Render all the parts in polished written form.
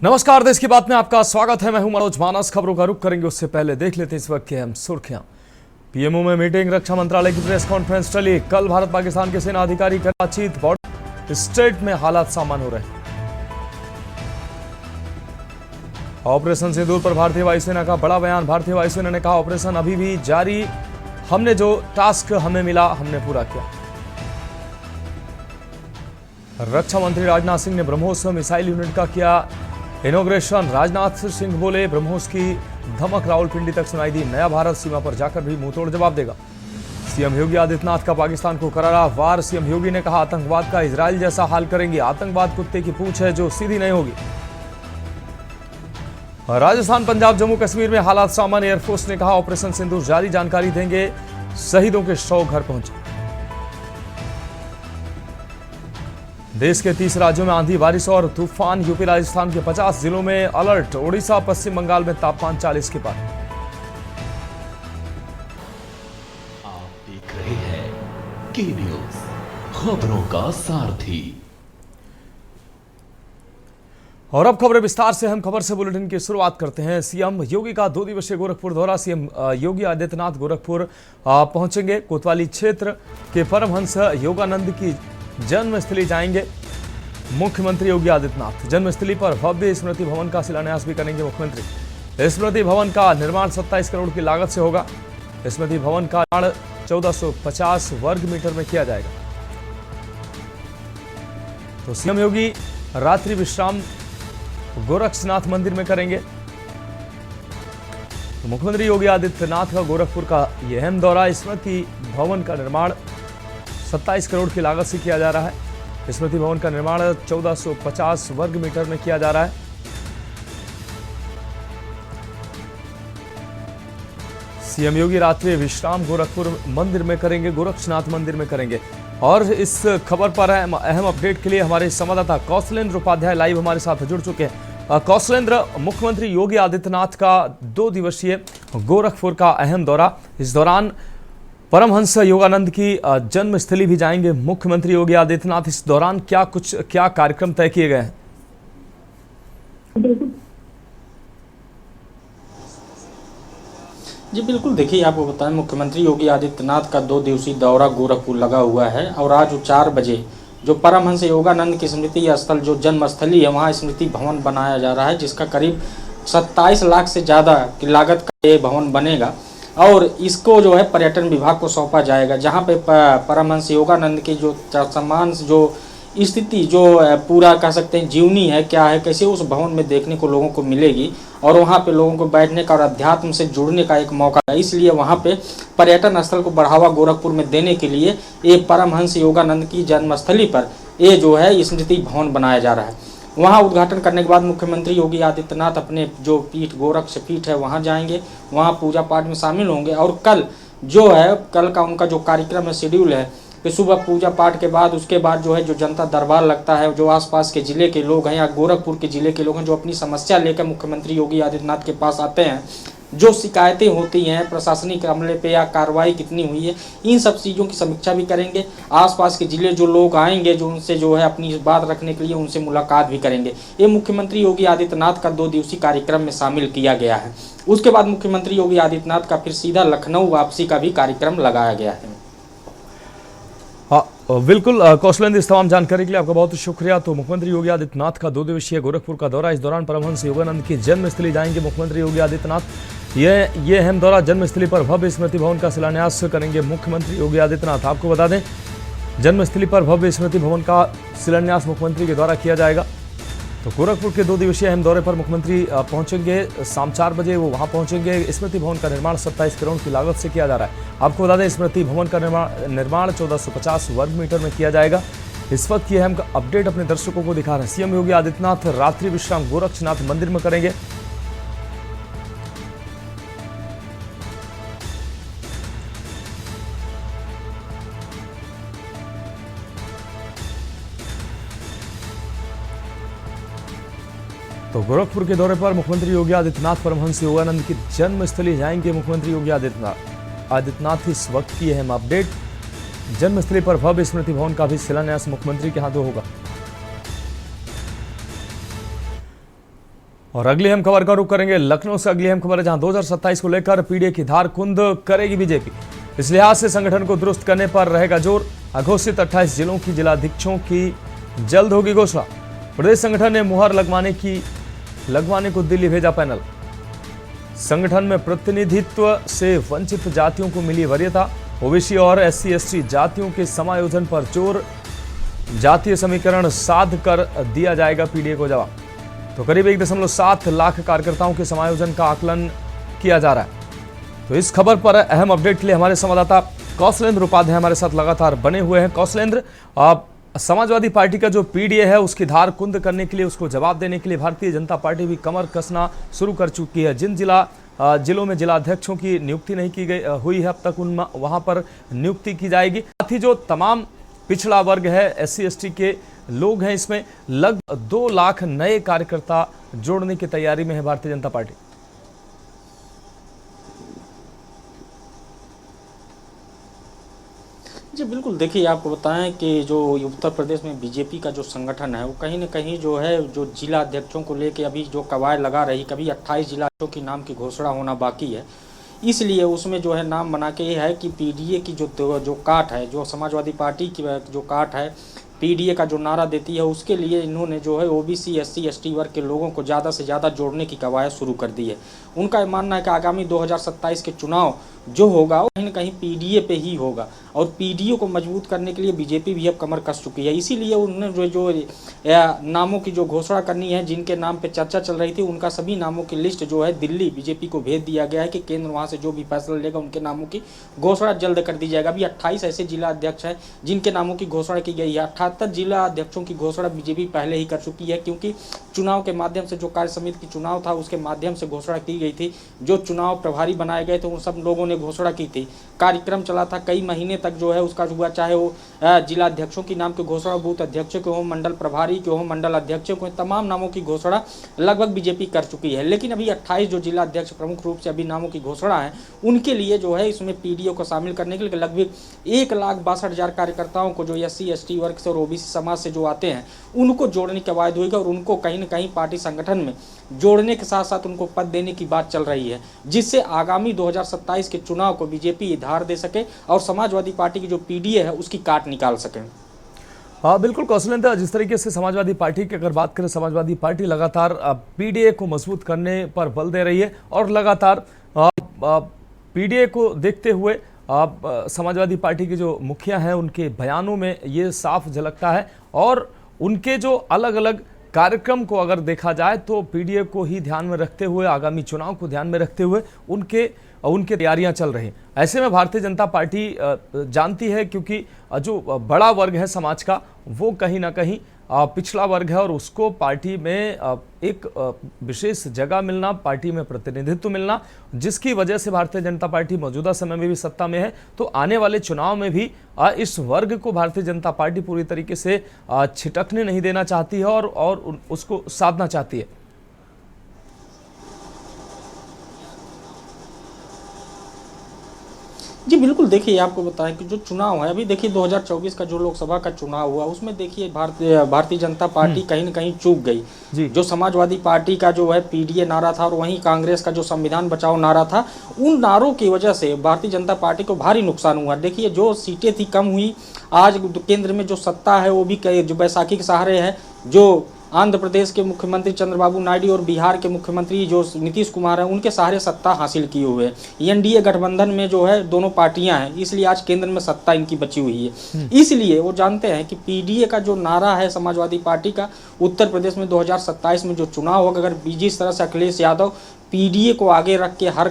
नमस्कार, देश की बात में आपका स्वागत है। मैं हूं मनोज मानस। खबरों का रुख करेंगे उससे पहले देख लेते हैं इस वक्त की अहम सुर्खियां। पीएमओ में मीटिंग, रक्षा मंत्रालय की प्रेस कॉन्फ्रेंस चली। कल भारत पाकिस्तान के सेना अधिकारी की बातचीत। बॉर्डर स्टेट में हालात सामान्य हो रहे हैं। ऑपरेशन सिंदूर पर भारतीय वायुसेना का बड़ा बयान। भारतीय वायुसेना ने कहा, ऑपरेशन अभी भी जारी, हमने जो टास्क हमें मिला हमने पूरा किया। रक्षा मंत्री राजनाथ सिंह ने ब्रह्मोस मिसाइल यूनिट का किया इनॉग्रेशन। राजनाथ सिंह बोले, ब्रह्मोस की धमक रावलपिंडी तक सुनाई दी। नया भारत सीमा पर जाकर भी मुंहतोड़ जवाब देगा। सीएम योगी आदित्यनाथ का पाकिस्तान को करारा वार। सीएम योगी ने कहा, आतंकवाद का इजराइल जैसा हाल करेंगे। आतंकवाद कुत्ते की पूंछ है जो सीधी नहीं होगी। राजस्थान, पंजाब, जम्मू कश्मीर में हालात सामान्य। एयरफोर्स ने कहा, ऑपरेशन सिंदूर जारी, जानकारी देंगे। शहीदों के शव घर पहुंचे। देश के 30 राज्यों में आंधी, बारिश और तूफान। यूपी, राजस्थान के 50 जिलों में अलर्ट। ओडिशा, पश्चिम बंगाल में तापमान 40 के पार। आप देख रहे हैं के न्यूज, खबरों का सारथी। और अब खबरें विस्तार से। हम खबर से बुलेटिन की शुरुआत करते हैं। सीएम योगी का 2 दिवसीय गोरखपुर दौरा। सीएम योगी आदित्यनाथ गोरखपुर पहुंचेंगे। कोतवाली क्षेत्र के परमहंस योगानंद की जन्मस्थली जाएंगे मुख्यमंत्री योगी आदित्यनाथ। जन्मस्थली पर भव्य स्मृति भवन का शिलान्यास भी करेंगे मुख्यमंत्री। स्मृति भवन का निर्माण 27 करोड़ की लागत से होगा। स्मृति भवन का निर्माण 1450 वर्ग मीटर में किया जाएगा। तो सीएम योगी रात्रि विश्राम गोरक्षनाथ मंदिर में करेंगे। तो मुख्यमंत्री योगी आदित्यनाथ का गोरखपुर का यह अहम दौरा। स्मृति भवन का निर्माण 27 करोड़ की लागत से किया जा रहा है। स्मृति भवन का निर्माण 1450 वर्ग मीटर में किया जा रहा है। सीएम योगी रात्रि विश्राम गोरखपुर मंदिर में करेंगे, गोरक्षनाथ मंदिर में करेंगे। और इस खबर पर अहम अपडेट के लिए हमारे संवाददाता कौशलेंद्र उपाध्याय लाइव हमारे साथ जुड़ चुके हैं। कौशलेंद्र, मुख्यमंत्री योगी आदित्यनाथ का 2 दिवसीय गोरखपुर का अहम दौरा। इस दौरान परमहंस योगानंद की जन्मस्थली भी जाएंगे मुख्यमंत्री योगी आदित्यनाथ। इस दौरान क्या कार्यक्रम तय किए गए हैं? जी बिल्कुल, देखिए आपको बताएं, मुख्यमंत्री योगी आदित्यनाथ का 2 दिवसीय दौरा गोरखपुर लगा हुआ है और आज 4 बजे जो परमहंस योगानंद की स्मृति स्थल, जो जन्मस्थली है, वहाँ स्मृति भवन बनाया जा रहा है, जिसका करीब 27 लाख से ज़्यादा की लागत का ये भवन बनेगा। और इसको जो है पर्यटन विभाग को सौंपा जाएगा, जहाँ पे परमहंस योगानंद की जो सम्मान, जो स्थिति, जो पूरा कह सकते हैं जीवनी है, क्या है, कैसे उस भवन में देखने को लोगों को मिलेगी। और वहाँ पे लोगों को बैठने का और अध्यात्म से जुड़ने का एक मौका है। इसलिए वहाँ पे पर्यटन स्थल को बढ़ावा गोरखपुर में देने के लिए ये परमहंस योगानंद की जन्मस्थली पर ये जो है स्मृति भवन बनाया जा रहा है। वहाँ उद्घाटन करने के बाद मुख्यमंत्री योगी आदित्यनाथ अपने जो पीठ, गोरक्ष पीठ है, वहाँ जाएंगे, वहाँ पूजा पाठ में शामिल होंगे। और कल जो है, कल का उनका जो कार्यक्रम है, शेड्यूल है कि सुबह पूजा पाठ के बाद, उसके बाद जो है जो जनता दरबार लगता है, जो आसपास के ज़िले के लोग हैं या गोरखपुर के ज़िले के लोग हैं, जो अपनी समस्या लेकर मुख्यमंत्री योगी आदित्यनाथ के पास आते हैं, जो शिकायतें होती हैं प्रशासनिक अमले पे या कार्रवाई कितनी हुई है, इन सब चीज़ों की समीक्षा भी करेंगे। आसपास के ज़िले जो लोग आएंगे, जो उनसे जो है अपनी बात रखने के लिए उनसे मुलाकात भी करेंगे। ये मुख्यमंत्री योगी आदित्यनाथ का 2 दिवसीय कार्यक्रम में शामिल किया गया है। उसके बाद मुख्यमंत्री योगी आदित्यनाथ का फिर सीधा लखनऊ वापसी का भी कार्यक्रम लगाया गया है। हाँ बिल्कुल कौशलेंद्र, इस तमाम जानकारी के लिए आपका बहुत शुक्रिया। तो मुख्यमंत्री योगी आदित्यनाथ का 2 दिवसीय गोरखपुर का दौरा। इस दौरान परमहंस योगानंद की जन्मस्थली जाएंगे मुख्यमंत्री योगी आदित्यनाथ। ये अहम दौरा, जन्मस्थली पर भव्य स्मृति भवन का शिलान्यास करेंगे मुख्यमंत्री योगी आदित्यनाथ। आपको बता दें, जन्मस्थली पर भव्य स्मृति भवन का शिलान्यास मुख्यमंत्री के द्वारा किया जाएगा। तो गोरखपुर के 2 दिवसीय अहम दौरे पर मुख्यमंत्री पहुंचेंगे। शाम 4 बजे वो वहां पहुंचेंगे। स्मृति भवन का निर्माण 27 करोड़ की लागत से किया जा रहा है। आपको बता दें, स्मृति भवन का निर्माण 1450 वर्ग मीटर में किया जाएगा। इस वक्त ये अहम अपडेट अपने दर्शकों को दिखा रहे हैं। सीएम योगी आदित्यनाथ रात्रि विश्राम गोरक्षनाथ मंदिर में करेंगे। तो गोरखपुर के दौरे पर मुख्यमंत्री योगी आदित्यनाथ परमहंस योगानंद की जन्मस्थली जाएंगे मुख्यमंत्री योगी आदित्यनाथ। इस वक्त की अहम अपडेट, जन्मस्थली पर भव्य स्मृति भवन का भी शिलान्यास मुख्यमंत्री के हाथों होगा। और अगली अहम खबर का रुख करेंगे लखनऊ से। अगली अहम खबर है जहां 2027 को लेकर पीडीए की धार कुंद करेगी बीजेपी। इस लिहाज से संगठन को दुरुस्त करने पर रहेगा जोर। अघोषित 28 जिलों की जिलाध्यक्षों की जल्द होगी घोषणा। प्रदेश संगठन ने मुहर लगवाने को दिल्ली भेजा पैनल। संगठन में प्रतिनिधित्व से वंचित जातियों को मिली वरीयता। ओबीसी और SC/ST जातियों के समायोजन पर जोर। जातीय समीकरण साध कर दिया जाएगा पीडीए को जवाब। तो करीब 1.7 लाख कार्यकर्ताओं के समायोजन का आकलन किया जा रहा है। तो इस खबर पर अहम अपडेट के लिए हमारे संवाददाता कौशलेंद्र उपाध्याय हमारे साथ लगातार बने हुए हैं। कौशलेंद्र, समाजवादी पार्टी का जो पीडीए है उसकी धार कुंद करने के लिए, उसको जवाब देने के लिए भारतीय जनता पार्टी भी कमर कसना शुरू कर चुकी है। जिन जिलों में जिलाध्यक्षों की नियुक्ति नहीं की गई हुई है अब तक, वहां पर नियुक्ति की जाएगी। साथ ही जो तमाम पिछड़ा वर्ग है, SC/ST के लोग हैं, इसमें लगभग 2 लाख नए कार्यकर्ता जोड़ने की तैयारी में है भारतीय जनता पार्टी। जी बिल्कुल, देखिए आपको बताएं कि जो उत्तर प्रदेश में बीजेपी का जो संगठन है वो कहीं ना कहीं जो है जो जिला अध्यक्षों को लेके अभी जो कवायद लगा रही, कभी 28 जिलाध्यक्षों की नाम की घोषणा होना बाकी है। इसलिए उसमें जो है नाम बना के ये है कि पीडीए की जो काट है, जो समाजवादी पार्टी की जो काट है पीडीए का जो नारा देती है, उसके लिए इन्होंने जो है ओबीसी SC/ST वर्ग के लोगों को ज़्यादा से ज़्यादा जोड़ने की कवायद शुरू कर दी है। उनका मानना है कि आगामी 2027 के चुनाव जो होगा वो कहीं ना कहीं पीडीए पे ही होगा और पीडीए को मजबूत करने के लिए बीजेपी भी अब कमर कस चुकी है। इसीलिए उन्होंने जो नामों की जो घोषणा करनी है, जिनके नाम पे चर्चा चल रही थी, उनका सभी नामों की लिस्ट जो है दिल्ली बीजेपी को भेज दिया गया है कि केंद्र वहाँ से जो भी फैसला लेगा उनके नामों की घोषणा जल्द कर दी जाएगा। अभी 28 ऐसे जिला अध्यक्ष हैं जिनके नामों की घोषणा की गई है। 78 जिला अध्यक्षों की घोषणा बीजेपी पहले ही कर चुकी है, क्योंकि चुनाव के माध्यम से जो कार्य समिति की चुनाव था उसके माध्यम से घोषणा की गई थी। जो चुनाव प्रभारी बनाए गए थे उन सब लोगों ने घोषणा की थी। कार्यक्रम चला था कई महीने तक जो है उसका हुआ, चाहे वो जिला अध्यक्षों की नाम की घोषणा, बूथ अध्यक्षों के हो, मंडल प्रभारी के हो, मंडल अध्यक्षों के, तमाम नामों की घोषणा लगभग बीजेपी कर चुकी है। लेकिन अभी 28 जो जिला अध्यक्ष प्रमुख रूप से अभी नामों की घोषणा है, उनके लिए जो है इसमें पीडीए को शामिल करने के लिए लगभग 1,62,000 कार्यकर्ताओं को जो SC/ST वर्ग से और ओबीसी समाज से जो आते हैं उनको जोड़ने की कवायद होगी और उनको कहीं ना कहीं पार्टी संगठन में जोड़ने के साथ साथ उनको पद देने की बात चल रही है, जिससे आगामी 2027 के चुनाव को बीजेपी धार दे सके और समाजवादी पार्टी की जो पीडीए है उसकी काट निकाल सके। हाँ बिल्कुल कौशलेंद्र, जिस तरीके से समाजवादी पार्टी की अगर बात करें, समाजवादी पार्टी लगातार पीडीए को मजबूत करने पर बल दे रही है और लगातार पीडीए को देखते हुए समाजवादी पार्टी के जो मुखिया हैं उनके बयानों में ये साफ झलकता है और उनके जो अलग अलग कार्यक्रम को अगर देखा जाए तो पीडीए को ही ध्यान में रखते हुए, आगामी चुनाव को ध्यान में रखते हुए उनके तैयारियां चल रही। ऐसे में भारतीय जनता पार्टी जानती है, क्योंकि जो बड़ा वर्ग है समाज का वो कहीं ना कहीं पिछड़ा वर्ग है और उसको पार्टी में एक विशेष जगह मिलना, पार्टी में प्रतिनिधित्व मिलना, जिसकी वजह से भारतीय जनता पार्टी मौजूदा समय में भी सत्ता में है। तो आने वाले चुनाव में भी इस वर्ग को भारतीय जनता पार्टी पूरी तरीके से छिटकने नहीं देना चाहती है और उसको साधना चाहती है। जी बिल्कुल, देखिए आपको बताएं कि जो चुनाव है, अभी देखिए 2024 का जो लोकसभा का चुनाव हुआ उसमें देखिए भारतीय जनता पार्टी कहीं न कहीं चूक गई। जो समाजवादी पार्टी का जो है पीडीए नारा था और वहीं कांग्रेस का जो संविधान बचाओ नारा था, उन नारों की वजह से भारतीय जनता पार्टी को भारी नुकसान हुआ। देखिए जो सीटें थी कम हुई, आज केंद्र में जो सत्ता है वो भी जो बैसाखी के सहारे है। जो आंध्र प्रदेश के मुख्यमंत्री चंद्रबाबू नायडू और बिहार के मुख्यमंत्री जो नीतीश कुमार हैं उनके सहारे सत्ता हासिल किए हुए है। एनडीए गठबंधन में जो है दोनों पार्टियां हैं, इसलिए आज केंद्र में सत्ता इनकी बची हुई है। इसलिए वो जानते हैं कि पीडीए का जो नारा है समाजवादी पार्टी का, उत्तर प्रदेश में 2027 में जो चुनाव होगा, अगर जिस तरह से अखिलेश यादव पीडीए को आगे रख के हर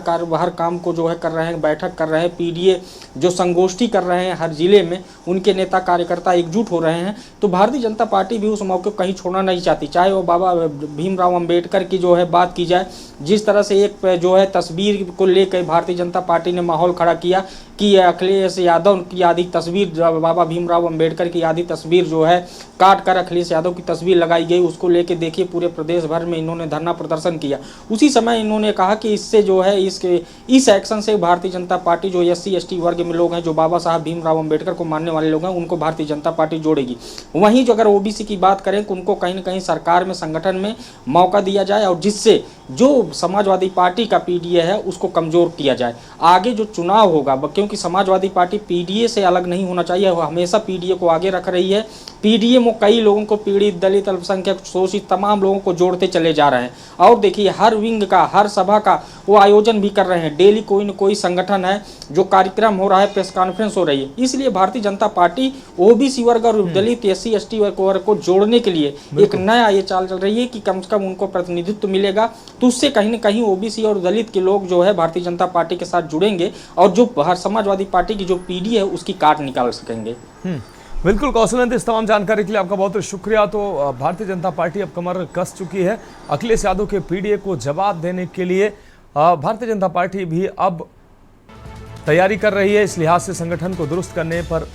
काम को जो है कर रहे हैं, बैठक कर रहे हैं, पीडीए जो संगोष्ठी कर रहे हैं हर जिले में, उनके नेता कार्यकर्ता एकजुट हो रहे हैं, तो भारतीय जनता पार्टी भी उस मौके को कहीं छोड़ना नहीं चाहती। चाहे वो बाबा भीमराव अंबेडकर की जो है बात की जाए, जिस तरह से एक जो है तस्वीर को लेकर भारतीय जनता पार्टी ने माहौल खड़ा किया कि अखिलेश यादव की आधी तस्वीर, बाबा भीमराव अंबेडकर की आधी तस्वीर जो है काट कर अखिलेश यादव की तस्वीर लगाई गई, उसको लेके देखिए पूरे प्रदेश भर में इन्होंने धरना प्रदर्शन किया। उसी समय इन्होंने कहा कि इससे जो है इस एक्शन से भारतीय जनता पार्टी जो SC ST वर्ग में लोग हैं, जो बाबा साहब भीमराव अंबेडकर को मानने वाले लोग हैं, उनको भारतीय जनता पार्टी जोड़ेगी। वहीं जो अगर OBC की बात करें, उनको कहीं ना कहीं सरकार में, संगठन में मौका दिया जाए और जिससे जो समाजवादी पार्टी का PDA है उसको कमजोर किया जाए। आगे जो चुनाव होगा, क्योंकि समाजवादी पार्टी PDA से अलग नहीं होना चाहिए, वो हमेशा PDA को आगे रख रही है। PDA में कई लोगों को, पीड़ित, दलित, अल्पसंख्यक, शोषित, तमाम लोगों को जोड़ते चले जा रहे हैं। और देखिए हर विंग का, हर सभा का वो आयोजन भी कर रहे हैं। डेली कोई न कोई संगठन है जो कार्यक्रम हो रहा है, प्रेस कॉन्फ्रेंस हो रही है। इसलिए भारतीय जनता पार्टी OBC वर्ग और दलित, SC ST वर्ग को जोड़ने के लिए एक नया ये चाल चल रही है कि कम से कम उनको प्रतिनिधित्व मिलेगा, तो उससे कहीं न कहीं OBC और दलित के लोग जो है भारतीय जनता पार्टी के साथ जुड़ेंगे और जो समाजवादी पार्टी की जो PDA है उसकी काट निकाल सकेंगे। बिल्कुल कौशलेंद्र, इस तमाम जानकारी के लिए आपका बहुत बहुत शुक्रिया। तो भारतीय जनता पार्टी अब कमर कस चुकी है। अखिलेश यादव के PDA को जवाब देने के लिए भारतीय जनता पार्टी भी अब तैयारी कर रही है। इस लिहाज से संगठन को दुरुस्त करने पर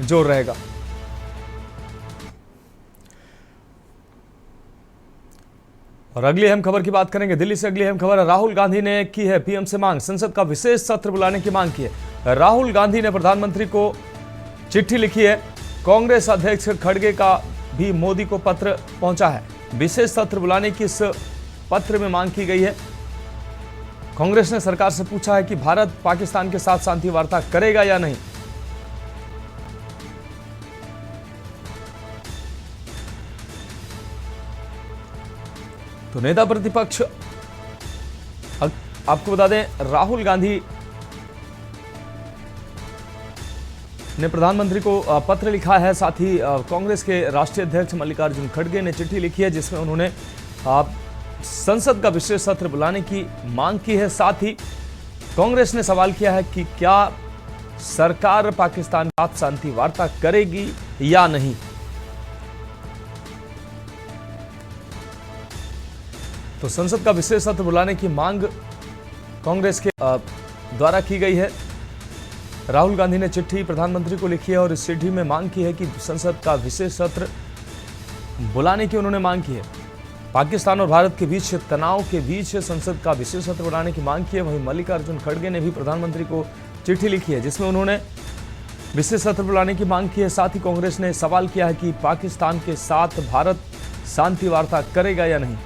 जोर रहेगा। और अगली अहम खबर की बात करेंगे। दिल्ली से अगली अहम खबर है, राहुल गांधी ने की है PM से मांग, संसद का विशेष सत्र बुलाने की मांग की है। राहुल गांधी ने प्रधानमंत्री को चिट्ठी लिखी है। कांग्रेस अध्यक्ष खड़गे का भी मोदी को पत्र पहुंचा है। विशेष सत्र बुलाने की इस पत्र में मांग की गई है। कांग्रेस ने सरकार से पूछा है कि भारत पाकिस्तान के साथ शांति वार्ता करेगा या नहीं। तो नेता प्रतिपक्ष, आपको बता दें, राहुल गांधी ने प्रधानमंत्री को पत्र लिखा है। साथ ही कांग्रेस के राष्ट्रीय अध्यक्ष मल्लिकार्जुन खड़गे ने चिट्ठी लिखी है जिसमें उन्होंने संसद का विशेष सत्र बुलाने की मांग की है। साथ ही कांग्रेस ने सवाल किया है कि क्या सरकार पाकिस्तान के साथ शांति वार्ता करेगी या नहीं। तो संसद का विशेष सत्र बुलाने की मांग कांग्रेस के द्वारा की गई है। राहुल गांधी ने चिट्ठी प्रधानमंत्री को लिखी है और इस चिट्ठी में मांग की है कि संसद का विशेष सत्र बुलाने की उन्होंने मांग की है। पाकिस्तान और भारत के बीच तनाव के बीच संसद का विशेष सत्र बुलाने की मांग की है। वहीं मल्लिकार्जुन खड़गे ने भी प्रधानमंत्री को चिट्ठी लिखी है जिसमें उन्होंने विशेष सत्र बुलाने की मांग की है। साथ ही कांग्रेस ने सवाल किया है कि पाकिस्तान के साथ भारत शांति वार्ता करेगा या नहीं।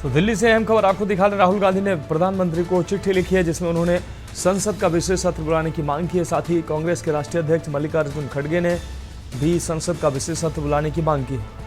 तो दिल्ली से अहम खबर आपको दिखा रहे, राहुल गांधी ने प्रधानमंत्री को चिट्ठी लिखी है जिसमें उन्होंने संसद का विशेष सत्र बुलाने की मांग की है। साथ ही कांग्रेस के राष्ट्रीय अध्यक्ष मल्लिकार्जुन खड़गे ने भी संसद का विशेष सत्र बुलाने की मांग की है।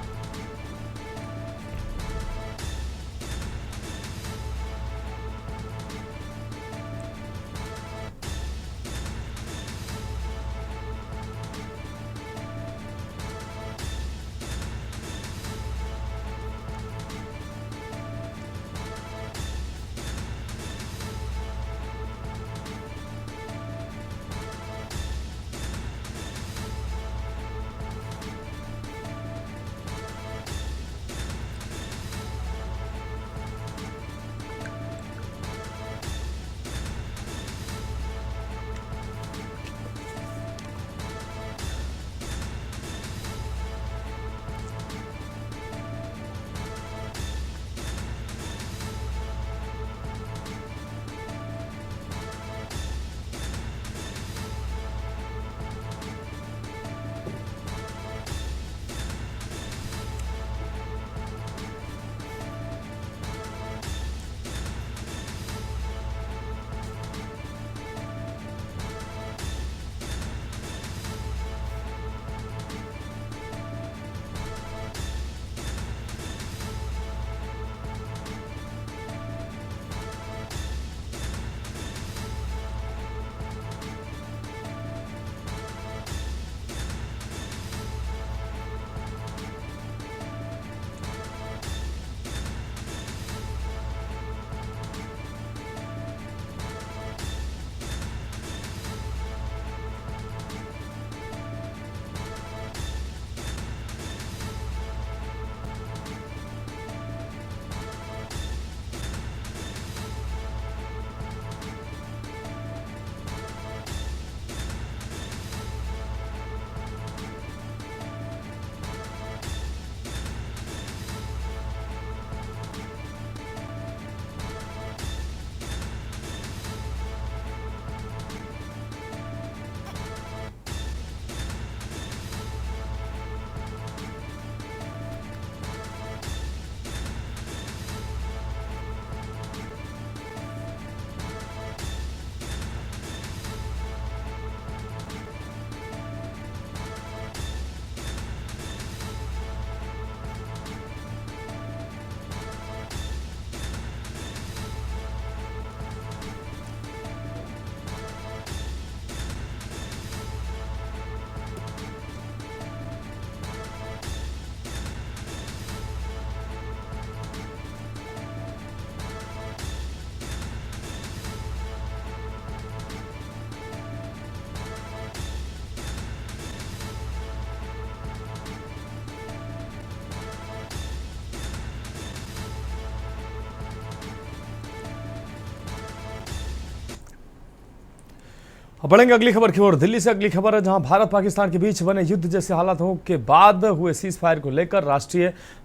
अब बढ़ेंगे अगली खबर की ओर। दिल्ली से अगली खबर है, जहां भारत पाकिस्तान के बीच बने युद्ध जैसे हालातों के बाद हुए सीज फायर को लेकर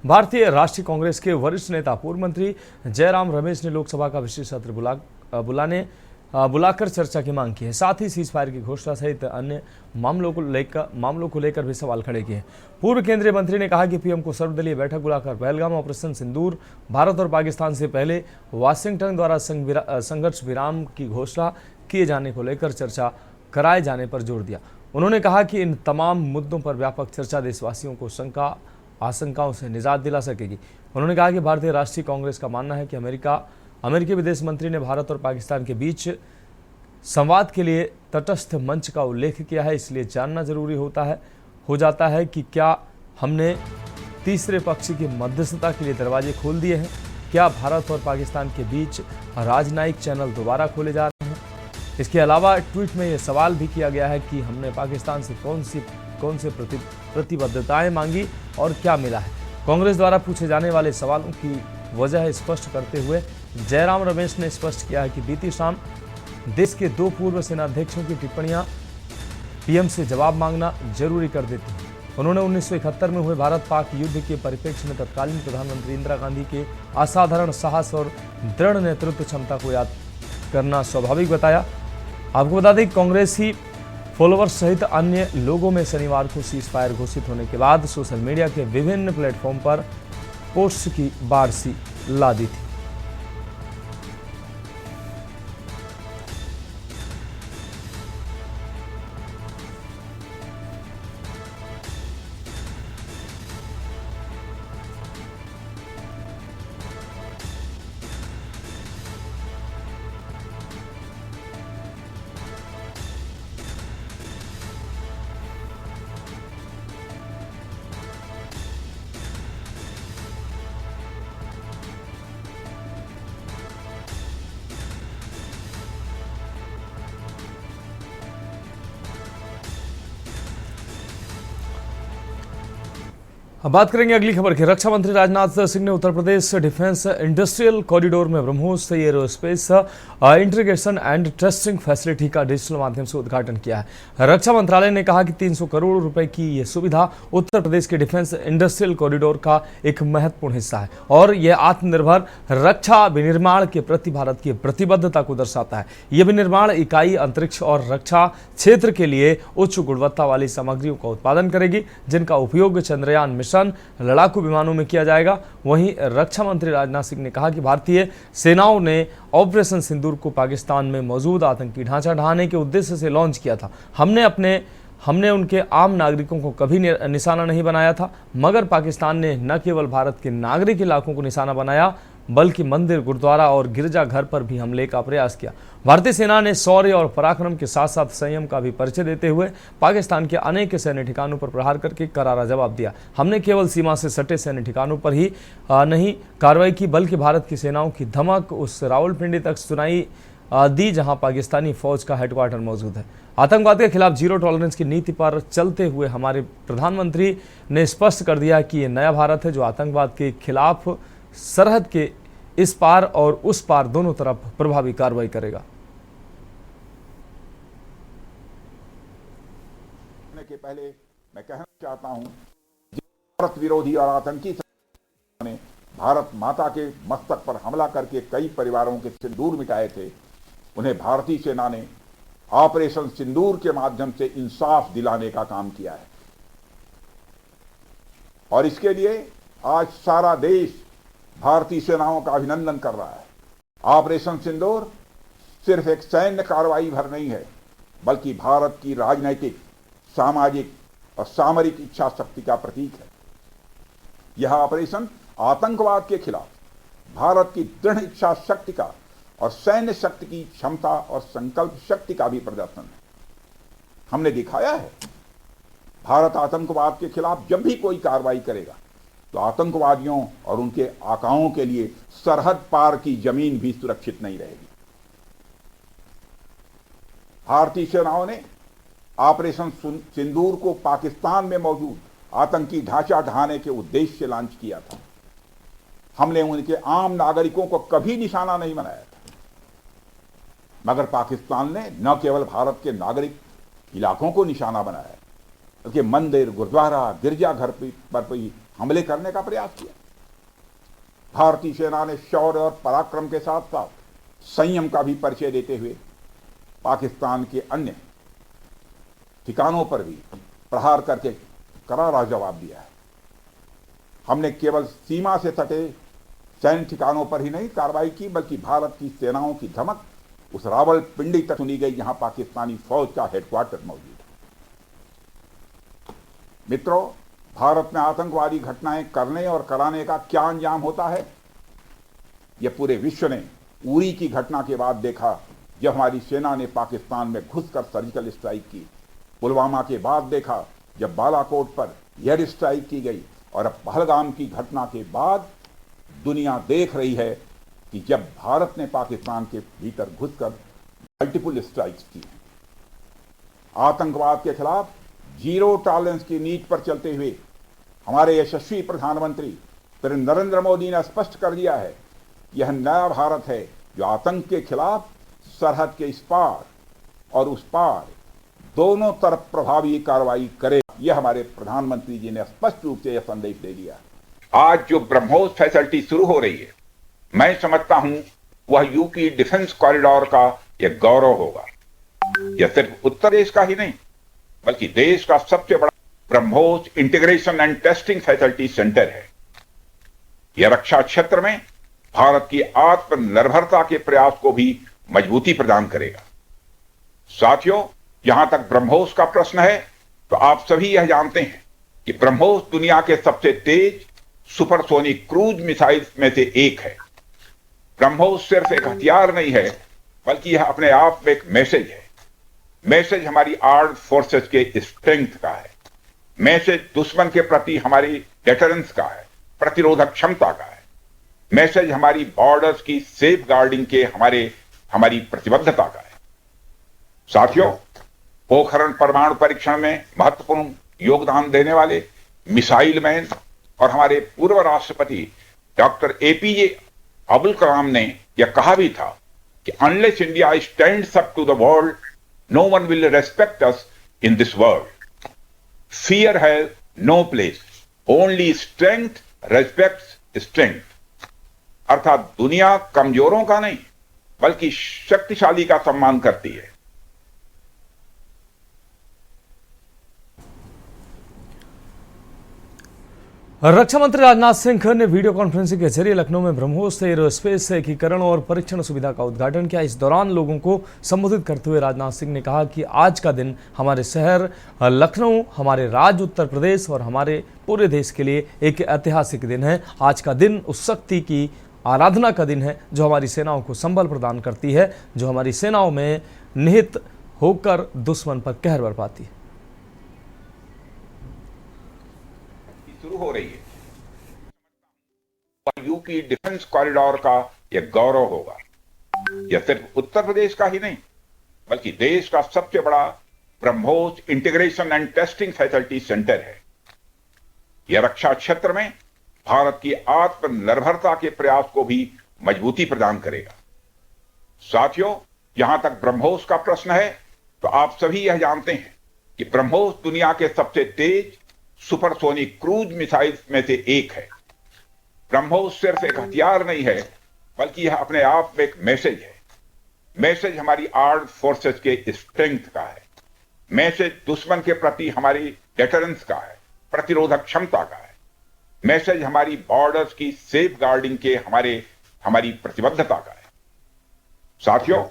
भारतीय राष्ट्रीय कांग्रेस के वरिष्ठ नेता पूर्व मंत्री जयराम रमेश ने लोकसभा का विशेष सत्र बुलाकर चर्चा की मांग की है। साथ ही सीज फायर की घोषणा सहित अन्य मामलों को लेकर भी सवाल खड़े किए। पूर्व केंद्रीय मंत्री ने कहा कि पीएम को सर्वदलीय बैठक बुलाकर पहलगाम ऑपरेशन सिंदूर, भारत और पाकिस्तान से पहले वाशिंगटन द्वारा संघर्ष विराम की घोषणा किए जाने को लेकर चर्चा कराए जाने पर जोर दिया। उन्होंने कहा कि इन तमाम मुद्दों पर व्यापक चर्चा देशवासियों को आशंकाओं से निजात दिला सकेगी। उन्होंने कहा कि भारतीय राष्ट्रीय कांग्रेस का मानना है कि अमेरिकी विदेश मंत्री ने भारत और पाकिस्तान के बीच संवाद के लिए तटस्थ मंच का उल्लेख किया है, इसलिए जानना जरूरी हो जाता है कि क्या हमने तीसरे पक्ष की मध्यस्थता के लिए दरवाजे खोल दिए हैं। क्या भारत और पाकिस्तान के बीच राजनयिक चैनल दोबारा खोले जा रहे हैं। इसके अलावा ट्वीट में यह सवाल भी किया गया है कि हमने पाकिस्तान से कौन से प्रतिबद्धताएं मांगी और क्या मिला है। कांग्रेस द्वारा पूछे जाने वाले सवालों की वजह स्पष्ट करते हुए जयराम रमेश ने स्पष्ट किया है कि बीती शाम देश के 2 पूर्व सेनाध्यक्षों की टिप्पणियां पीएम से जवाब मांगना जरूरी कर देती हैं। उन्होंने 1971 में हुए भारत पाक युद्ध के परिप्रेक्ष्य में तत्कालीन प्रधानमंत्री इंदिरा गांधी के असाधारण साहस और दृढ़ नेतृत्व क्षमता को याद करना स्वाभाविक बताया। आपको बता दें, कांग्रेसी फॉलोअर्स सहित अन्य लोगों में शनिवार को सीज फायर घोषित होने के बाद सोशल मीडिया के विभिन्न प्लेटफॉर्म पर पोस्ट की बाढ़ सी ला दी थी। अब बात करेंगे अगली खबर की। रक्षा मंत्री राजनाथ सिंह ने Uttar Pradesh defence industrial corridor में BrahMos aerospace integration and testing facility का डिजिटल माध्यम से उद्घाटन किया है। रक्षा मंत्रालय ने कहा कि 300 करोड़ रुपए की यह सुविधा उत्तर प्रदेश के डिफेंस इंडस्ट्रियल कॉरिडोर का एक महत्वपूर्ण हिस्सा है और यह आत्मनिर्भर रक्षा विनिर्माण के प्रति भारत की प्रतिबद्धता को दर्शाता है। यह विनिर्माण इकाई अंतरिक्ष और रक्षा क्षेत्र के लिए उच्च गुणवत्ता वाली सामग्रियों का उत्पादन करेगी, जिनका उपयोग चंद्रयान मिशन लड़ाकू विमानों में किया जाएगा। वहीं रक्षा मंत्री राजनाथ सिंह ने कहा कि भारतीय सेनाओं ने ऑपरेशन सिंदूर को पाकिस्तान में मौजूद आतंकी ढांचा ढहाने के उद्देश्य से लॉन्च किया था। हमने उनके आम नागरिकों को कभी निशाना नहीं बनाया था, मगर पाकिस्तान ने न केवल भारत के नागरिक इलाकों को निशाना बनाया बल्कि मंदिर, गुरुद्वारा और गिरजाघर पर भी हमले का प्रयास किया। भारतीय सेना ने शौर्य और पराक्रम के साथ साथ संयम का भी परिचय देते हुए पाकिस्तान के अनेक सैन्य ठिकानों पर प्रहार करके करारा जवाब दिया। हमने केवल सीमा से सटे सैन्य ठिकानों पर ही नहीं कार्रवाई की, बल्कि भारत की सेनाओं की धमक उस रावलपिंडी तक सुनाई दी जहां पाकिस्तानी फौज का हेडक्वार्टर मौजूद है। आतंकवाद के खिलाफ जीरो टॉलरेंस की नीति पर चलते हुए हमारे प्रधानमंत्री ने स्पष्ट कर दिया कि ये नया भारत है जो आतंकवाद के खिलाफ सरहद के इस पार और उस पार दोनों तरफ प्रभावी कार्रवाई करेगा। के पहले मैं कहना चाहता हूं, भारत विरोधी और आतंकी ने भारत माता के मस्तक पर हमला करके कई परिवारों के सिंदूर मिटाए थे, उन्हें भारतीय सेना ने ऑपरेशन सिंदूर के माध्यम से इंसाफ दिलाने का काम किया है और इसके लिए आज सारा देश भारतीय सेनाओं का अभिनंदन कर रहा है। ऑपरेशन सिंदूर सिर्फ एक सैन्य कार्रवाई भर नहीं है, बल्कि भारत की राजनैतिक, सामाजिक और सामरिक इच्छा शक्ति का प्रतीक है। यह ऑपरेशन आतंकवाद के खिलाफ भारत की दृढ़ इच्छा शक्ति का और सैन्य शक्ति की क्षमता और संकल्प शक्ति का भी प्रदर्शन है। हमने दिखाया है, भारत आतंकवाद के खिलाफ जब भी कोई कार्रवाई करेगा तो आतंकवादियों और उनके आकाओं के लिए सरहद पार की जमीन भी सुरक्षित नहीं रहेगी। भारतीय सेनाओं ने ऑपरेशन सिंदूर को पाकिस्तान में मौजूद आतंकी ढांचा ढहाने के उद्देश्य से लॉन्च किया था। हमने उनके आम नागरिकों को कभी निशाना नहीं बनाया था। मगर पाकिस्तान ने न केवल भारत के नागरिक इलाकों को निशाना बनाया बल्कि मंदिर, गुरुद्वारा, गिरजाघर पर भी हमले करने का प्रयास किया। भारतीय सेना ने शौर्य और पराक्रम के साथ साथ संयम का भी परिचय देते हुए पाकिस्तान के अन्य ठिकानों पर भी प्रहार करके करारा जवाब दिया है। हमने केवल सीमा से सटे सैन्य ठिकानों पर ही नहीं कार्रवाई की, बल्कि भारत की सेनाओं की धमक उस रावलपिंडी तक सुनी गई जहां पाकिस्तानी फौज का हेडक्वार्टर मौजूद है। मित्रों, भारत में आतंकवादी घटनाएं करने और कराने का क्या अंजाम होता है, यह पूरे विश्व ने उरी की घटना के बाद देखा, जब हमारी सेना ने पाकिस्तान में घुसकर सर्जिकल स्ट्राइक की। पुलवामा के बाद देखा, जब बालाकोट पर एयर स्ट्राइक की गई, और अब पहलगाम की घटना के बाद दुनिया देख रही है कि जब भारत ने पाकिस्तान के भीतर घुसकर मल्टीपल स्ट्राइक्स की हैं। आतंकवाद के खिलाफ जीरो टॉलरेंस की नीति पर चलते हुए हमारे यशस्वी प्रधानमंत्री श्री नरेंद्र मोदी ने स्पष्ट कर दिया है, यह नया भारत है जो आतंक के खिलाफ सरहद के इस पार और उस पार दोनों तरफ प्रभावी कार्रवाई करे। यह हमारे प्रधानमंत्री जी ने स्पष्ट रूप से यह संदेश दे दिया। आज जो ब्रह्मोस फैसिलिटी शुरू हो रही है, मैं समझता हूं वह यूपी डिफेंस कॉरिडोर का यह गौरव होगा। यह सिर्फ उत्तर प्रदेश का ही नहीं, बल्कि देश का सबसे बड़ा BrahMos integration and testing facility centre है। यह रक्षा क्षेत्र में भारत की आत्मनिर्भरता के प्रयास को भी मजबूती प्रदान करेगा। साथियों, जहां तक ब्रह्मोस का प्रश्न है, तो आप सभी यह जानते हैं कि ब्रह्मोस दुनिया के सबसे तेज सुपरसोनिक क्रूज मिसाइल में से एक है। ब्रह्मोस सिर्फ एक हथियार नहीं है, बल्कि यह अपने आप में एक मैसेज है। मैसेज हमारी आर्म्ड फोर्सेस के स्ट्रेंथ का है। मैसेज दुश्मन के प्रति हमारी डेटरेंस का है, प्रतिरोधक क्षमता का है। मैसेज हमारी बॉर्डर्स की सेफ गार्डिंग के हमारी प्रतिबद्धता का है। साथियों, पोखरण परमाणु परीक्षण में महत्वपूर्ण योगदान देने वाले मिसाइल मैन और हमारे पूर्व राष्ट्रपति डॉक्टर एपीजे अब्दुल कलाम ने यह कहा भी था कि unless India stands up to the world, no one will respect us in this world. Fear has no place, only strength respects strength. अर्थात दुनिया कमजोरों का नहीं, बल्कि शक्तिशाली का सम्मान करती है। रक्षा मंत्री राजनाथ सिंह ने वीडियो कॉन्फ्रेंसिंग के जरिए लखनऊ में ब्रह्मोस एरोस्पेस एकीकरण और परीक्षण सुविधा का उद्घाटन किया। इस दौरान लोगों को संबोधित करते हुए राजनाथ सिंह ने कहा कि आज का दिन हमारे शहर लखनऊ, हमारे राज्य उत्तर प्रदेश और हमारे पूरे देश के लिए एक ऐतिहासिक दिन है। आज का दिन उस शक्ति की आराधना का दिन है जो हमारी सेनाओं को संबल प्रदान करती है, जो हमारी सेनाओं में निहित होकर दुश्मन पर कहर बरपाती है। शुरू हो रही है, यूपी डिफेंस कॉरिडोर का यह गौरव होगा। यह सिर्फ उत्तर प्रदेश का ही नहीं, बल्कि देश का सबसे बड़ा BrahMos integration and testing facility centre है। यह रक्षा क्षेत्र में भारत की आत्मनिर्भरता के प्रयास को भी मजबूती प्रदान करेगा। साथियों, जहां तक ब्रह्मोस का प्रश्न है, तो आप सभी यह जानते हैं कि ब्रह्मोस दुनिया के सबसे तेज सुपरसोनिक क्रूज मिसाइल में से एक है। ब्रह्मोस सिर्फ एक हथियार नहीं है, बल्कि यह अपने आप में एक मैसेज है। मैसेज हमारी आर्म्ड फोर्सेस के स्ट्रेंथ का है। मैसेज दुश्मन के प्रति हमारी डेटरेंस का है, प्रतिरोधक क्षमता का है। मैसेज हमारी बॉर्डर्स की सेफ गार्डिंग के हमारी प्रतिबद्धता का है। साथियों,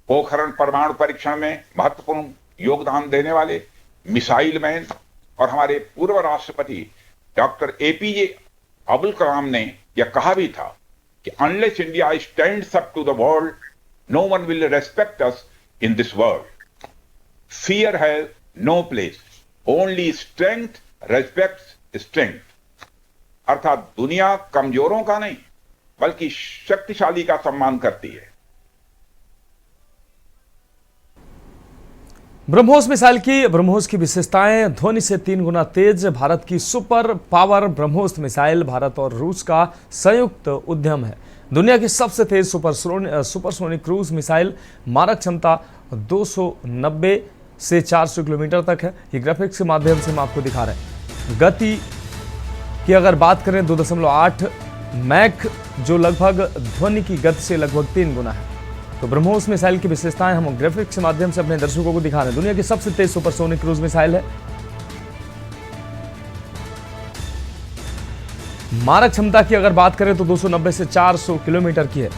पोखरण परमाणु परीक्षण में महत्वपूर्ण योगदान देने वाले मिसाइल मैन और हमारे पूर्व राष्ट्रपति डॉक्टर एपीजे अब्दुल कलाम ने यह कहा भी था कि unless India stands up to the world, no one will respect us in this world. Fear has no place, only strength respects strength. अर्थात दुनिया कमजोरों का नहीं, बल्कि शक्तिशाली का सम्मान करती है। ब्रह्मोस की विशेषताएं: ध्वनि से 3 गुना तेज, भारत की super power BrahMos missile Bharat और रूस का संयुक्त उद्यम है। दुनिया की सबसे तेज सुपरसोनिक क्रूज मिसाइल मारक क्षमता 290 से 400 किलोमीटर तक है। ये ग्राफिक्स के माध्यम से हम आपको दिखा रहे हैं। गति की अगर बात करें 2.8 मैक, जो लगभग ध्वनि की गति से लगभग 3 गुना है। तो ब्रह्मोस मिसाइल की विशेषताएं हम ग्राफिक्स के माध्यम से अपने दर्शकों को दिखा रहे हैं। दुनिया की सबसे तेज सुपरसोनिक क्रूज मिसाइल है। मारक क्षमता की अगर बात करें तो 290 से 400 किलोमीटर की है।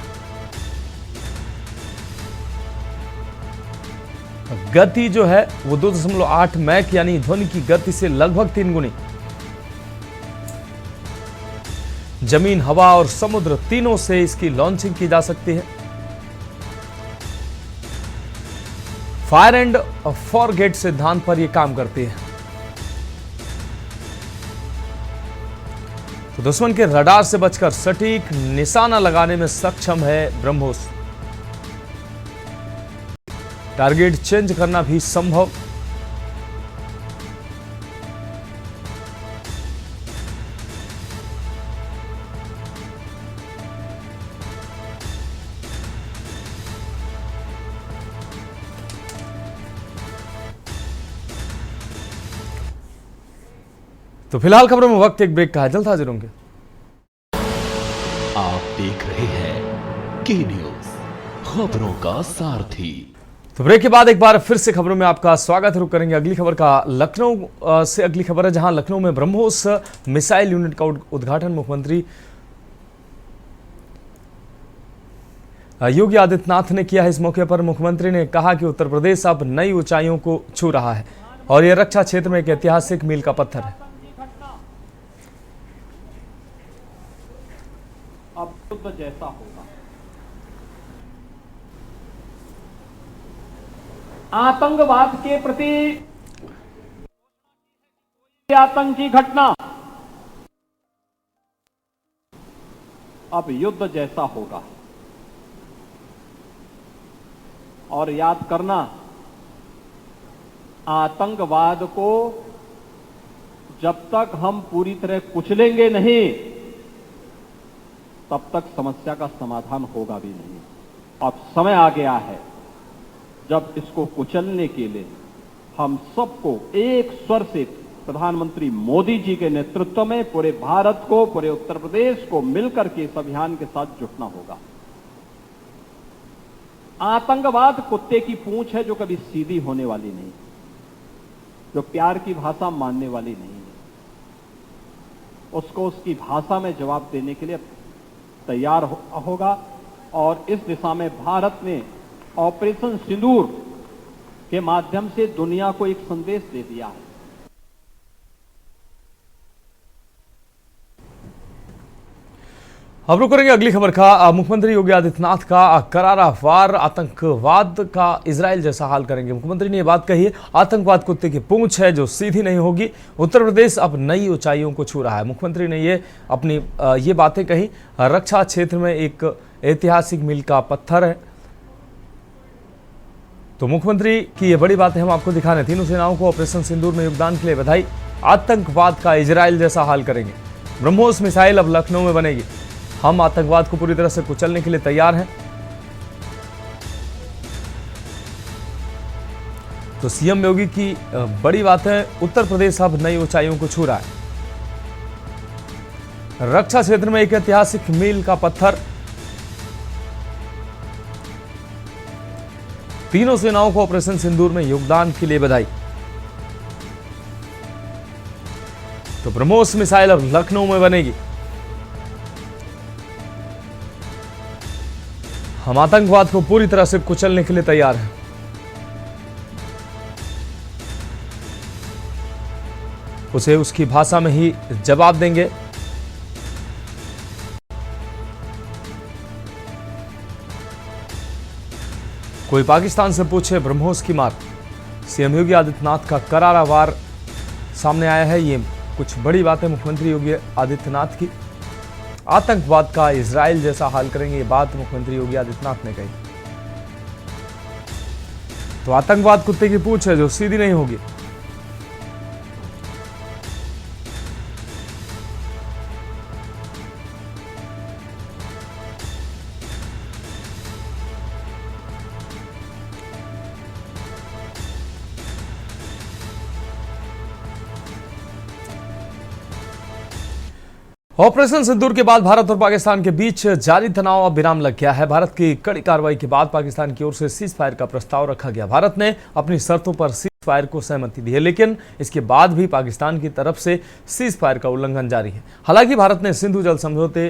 गति जो है वो 2.8 मैक यानी ध्वनि की गति से लगभग 3 गुनी। जमीन, हवा और समुद्र तीनों से इसकी लॉन्चिंग की जा सकती है। फायर एंड फॉरगेट सिद्धांत पर यह काम करती है। तो दुश्मन के रडार से बचकर सटीक निशाना लगाने में सक्षम है ब्रह्मोस। टारगेट चेंज करना भी संभव। तो फिलहाल खबरों में वक्त एक ब्रेक का है, जल्द हाजिर होंगे। आप देख रहे हैं के न्यूज, खबरों का सारथी। तो ब्रेक के बाद एक बार फिर से खबरों में आपका स्वागत है। रुक करेंगे अगली खबर का लखनऊ से। अगली खबर है जहां लखनऊ में ब्रह्मोस मिसाइल यूनिट का उद्घाटन मुख्यमंत्री योगी आदित्यनाथ ने किया है। इस मौके पर मुख्यमंत्री ने कहा कि उत्तर प्रदेश अब नई ऊंचाइयों को छू रहा है और यह रक्षा क्षेत्र में एक ऐतिहासिक मील का पत्थर है। अब युद्ध जैसा होगा। आतंकवाद के प्रति आतंकी घटना अब युद्ध जैसा होगा। और याद करना, आतंकवाद को जब तक हम पूरी तरह कुचलेंगे नहीं तब तक समस्या का समाधान होगा भी नहीं। अब समय आ गया है जब इसको कुचलने के लिए हम सबको एक स्वर से प्रधानमंत्री मोदी जी के नेतृत्व में पूरे भारत को, पूरे उत्तर प्रदेश को मिलकर के इस अभियान के साथ जुटना होगा। आतंकवाद कुत्ते की पूंछ है जो कभी सीधी होने वाली नहीं, जो प्यार की भाषा मानने वाली नहीं है। उसको उसकी भाषा में जवाब देने के लिए तैयार होगा और इस दिशा में भारत ने ऑपरेशन सिंदूर के माध्यम से दुनिया को एक संदेश दे दिया है। अब रुक करेंगे अगली खबर का। मुख्यमंत्री योगी आदित्यनाथ का करारा वार, आतंकवाद का इजराइल जैसा हाल करेंगे। मुख्यमंत्री ने यह बात कही है, आतंकवाद कुत्ते की पूंछ है जो सीधी नहीं होगी। उत्तर प्रदेश अब नई ऊंचाइयों को छू रहा है। मुख्यमंत्री ने ये बातें कही। रक्षा क्षेत्र में एक ऐतिहासिक मील का पत्थर है। तो मुख्यमंत्री की ये बड़ी बातें हम आपको दिखा रहे हैं। तीनों सेनाओं को ऑपरेशन सिंदूर में योगदान के लिए बधाई। आतंकवाद का इजराइल जैसा हाल करेंगे। ब्रह्मोस मिसाइल अब लखनऊ में बनेगी। हम आतंकवाद को पूरी तरह से कुचलने के लिए तैयार हैं। तो सीएम योगी की बड़ी बात है, उत्तर प्रदेश अब नई ऊंचाइयों को छू रहा है। रक्षा क्षेत्र में एक ऐतिहासिक मील का पत्थर। तीनों सेनाओं को ऑपरेशन सिंदूर में योगदान के लिए बधाई। तो ब्रह्मोस मिसाइल अब लखनऊ में बनेगी। हम आतंकवाद को पूरी तरह से कुचलने के लिए तैयार हैं। उसे उसकी भाषा में ही जवाब देंगे। कोई पाकिस्तान से पूछे ब्रह्मोस की मार। सीएम योगी आदित्यनाथ का करारा वार सामने आया है। ये कुछ बड़ी बातें मुख्यमंत्री योगी आदित्यनाथ की। आतंकवाद का इजराइल जैसा हाल करेंगे, ये बात मुख्यमंत्री योगी आदित्यनाथ ने कही। तो आतंकवाद कुत्ते की पूंछ है जो सीधी नहीं होगी। ऑपरेशन सिंदूर के बाद भारत और पाकिस्तान के बीच जारी तनाव अब विराम लग गया है। भारत की कड़ी कार्रवाई के बाद पाकिस्तान की ओर से सीज फायर का प्रस्ताव रखा गया। भारत ने अपनी शर्तों पर सीज फायर को सहमति दी है, लेकिन इसके बाद भी पाकिस्तान की तरफ से सीज फायर का उल्लंघन जारी है। हालांकि भारत ने सिंधु जल समझौते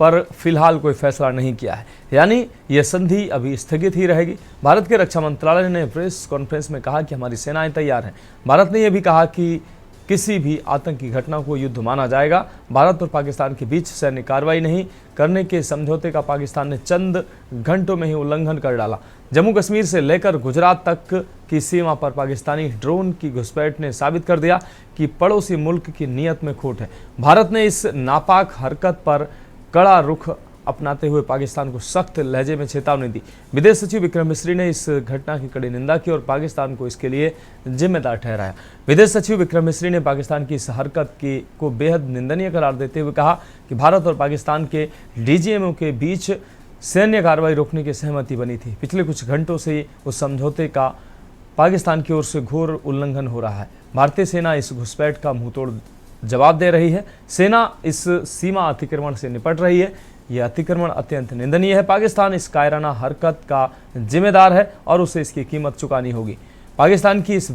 पर फिलहाल कोई फैसला नहीं किया है, यानी यह संधि अभी स्थगित ही रहेगी। भारत के रक्षा मंत्रालय ने प्रेस कॉन्फ्रेंस में कहा कि हमारी सेनाएं तैयार हैं। भारत ने यह भी कहा कि किसी भी आतंकी घटना को युद्ध माना जाएगा। भारत और पाकिस्तान के बीच सैन्य कार्रवाई नहीं करने के समझौते का पाकिस्तान ने चंद घंटों में ही उल्लंघन कर डाला। जम्मू कश्मीर से लेकर गुजरात तक की सीमा पर पाकिस्तानी ड्रोन की घुसपैठ ने साबित कर दिया कि पड़ोसी मुल्क की नीयत में खोट है। भारत ने इस नापाक हरकत पर कड़ा रुख अपनाते हुए पाकिस्तान को सख्त लहजे में चेतावनी दी। विदेश सचिव विक्रम मिस्री ने इस घटना की कड़ी निंदा की और पाकिस्तान को इसके लिए जिम्मेदार ठहराया। विदेश सचिव विक्रम मिस्री ने पाकिस्तान की इस हरकत को बेहद निंदनीय करार देते हुए कहा कि भारत और पाकिस्तान के डीजीएमओ के बीच सैन्य कार्रवाई रोकने की सहमति बनी थी। पिछले कुछ घंटों से उस समझौते का पाकिस्तान की ओर से घोर उल्लंघन हो रहा है। भारतीय सेना इस घुसपैठ का मुंहतोड़ जवाब दे रही है। सेना इस सीमा अतिक्रमण से निपट रही है। यह अतिक्रमण अत्यंत निंदनीय है। पाकिस्तान इस कायराना हरकत का जिम्मेदार है और उसे इसकी कीमत चुकानी होगी। पाकिस्तान की इस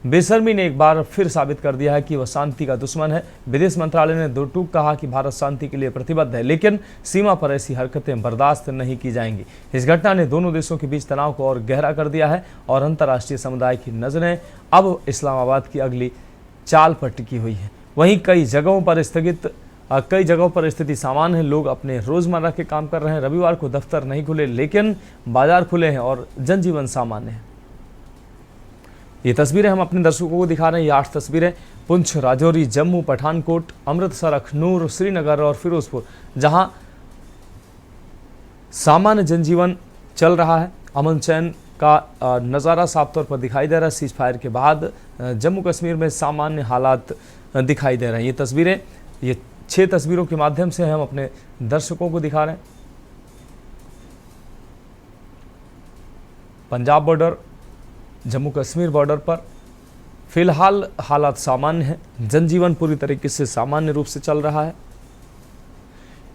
बेशर्मी ने एक बार फिर साबित कर दिया है कि वह शांति का दुश्मन है। विदेश मंत्रालय ने दो टूक कहा कि भारत शांति के लिए प्रतिबद्ध है, लेकिन सीमा पर ऐसी हरकतें बर्दाश्त नहीं की जाएंगी। इस घटना ने दोनों देशों के बीच तनाव को और गहरा कर दिया है और अंतर्राष्ट्रीय समुदाय की नजरें अब इस्लामाबाद की अगली चाल पर टिकी हुई है। वहीं कई जगहों पर स्थिति सामान्य है। लोग अपने रोजमर्रा के काम कर रहे हैं। रविवार को दफ्तर नहीं खुले, लेकिन बाजार खुले हैं और जनजीवन सामान्य है। ये तस्वीरें हम अपने दर्शकों को दिखा रहे हैं। ये 8 तस्वीरें पुंछ, राजौरी, जम्मू, पठानकोट, अमृतसर, अखनूर, श्रीनगर और फिरोजपुर, जहां सामान्य जनजीवन चल रहा है। अमन चैन का नज़ारा साफ तौर पर दिखाई दे रहा है। सीज फायर के बाद जम्मू कश्मीर में सामान्य हालात दिखाई दे रहे हैं। ये तस्वीरें, ये 6 तस्वीरों के माध्यम से हम अपने दर्शकों को दिखा रहे हैं। पंजाब बॉर्डर, जम्मू कश्मीर बॉर्डर पर फिलहाल हालात सामान्य हैं। जनजीवन पूरी तरीके से सामान्य रूप से चल रहा है।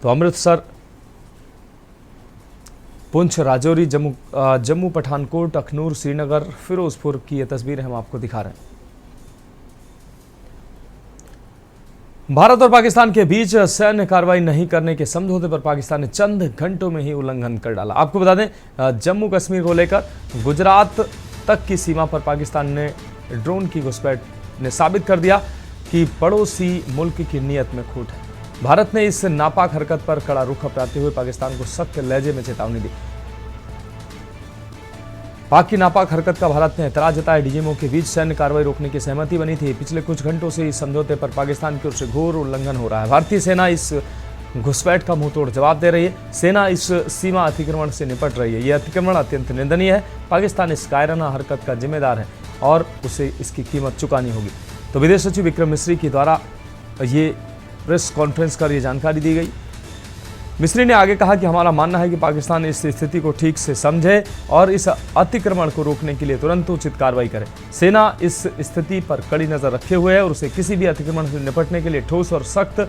तो अमृतसर, पुंछ, राजौरी, जम्मू, पठानकोट, अखनूर, श्रीनगर, फिरोजपुर की ये तस्वीरें हम आपको दिखा रहे हैं। भारत और पाकिस्तान के बीच सैन्य कार्रवाई नहीं करने के समझौते पर पाकिस्तान ने चंद घंटों में ही उल्लंघन कर डाला। आपको बता दें, जम्मू कश्मीर को लेकर गुजरात तक की सीमा पर पाकिस्तान ने ड्रोन की घुसपैठ ने साबित कर दिया कि पड़ोसी मुल्क की नीयत में खोट है। भारत ने इस नापाक हरकत पर कड़ा रुख अपनाते हुए पाकिस्तान को सख्त लहजे में चेतावनी दी। पाक की नापाक हरकत का भारत ने ऐतराज जताया। डीजीएमओ के बीच सैन्य कार्रवाई रोकने की सहमति बनी थी। पिछले कुछ घंटों से इस समझौते पर पाकिस्तान की ओर से घोर उल्लंघन हो रहा है। भारतीय सेना इस घुसपैठ का मुंहतोड़ जवाब दे रही है। सेना इस सीमा अतिक्रमण से निपट रही है। यह अतिक्रमण अत्यंत निंदनीय है। पाकिस्तान इस कायराना हरकत का जिम्मेदार है और उसे इसकी कीमत चुकानी होगी। तो विदेश सचिव विक्रम मिस्री के द्वारा ये प्रेस कॉन्फ्रेंस कर ये जानकारी दी गई। मिस्री ने आगे कहा कि हमारा मानना है कि पाकिस्तान इस स्थिति को ठीक से समझे और इस अतिक्रमण को रोकने के लिए तुरंत उचित कार्रवाई करे। सेना इस स्थिति पर कड़ी नजर रखे हुए है और उसे किसी भी अतिक्रमण से निपटने के लिए ठोस और सख्त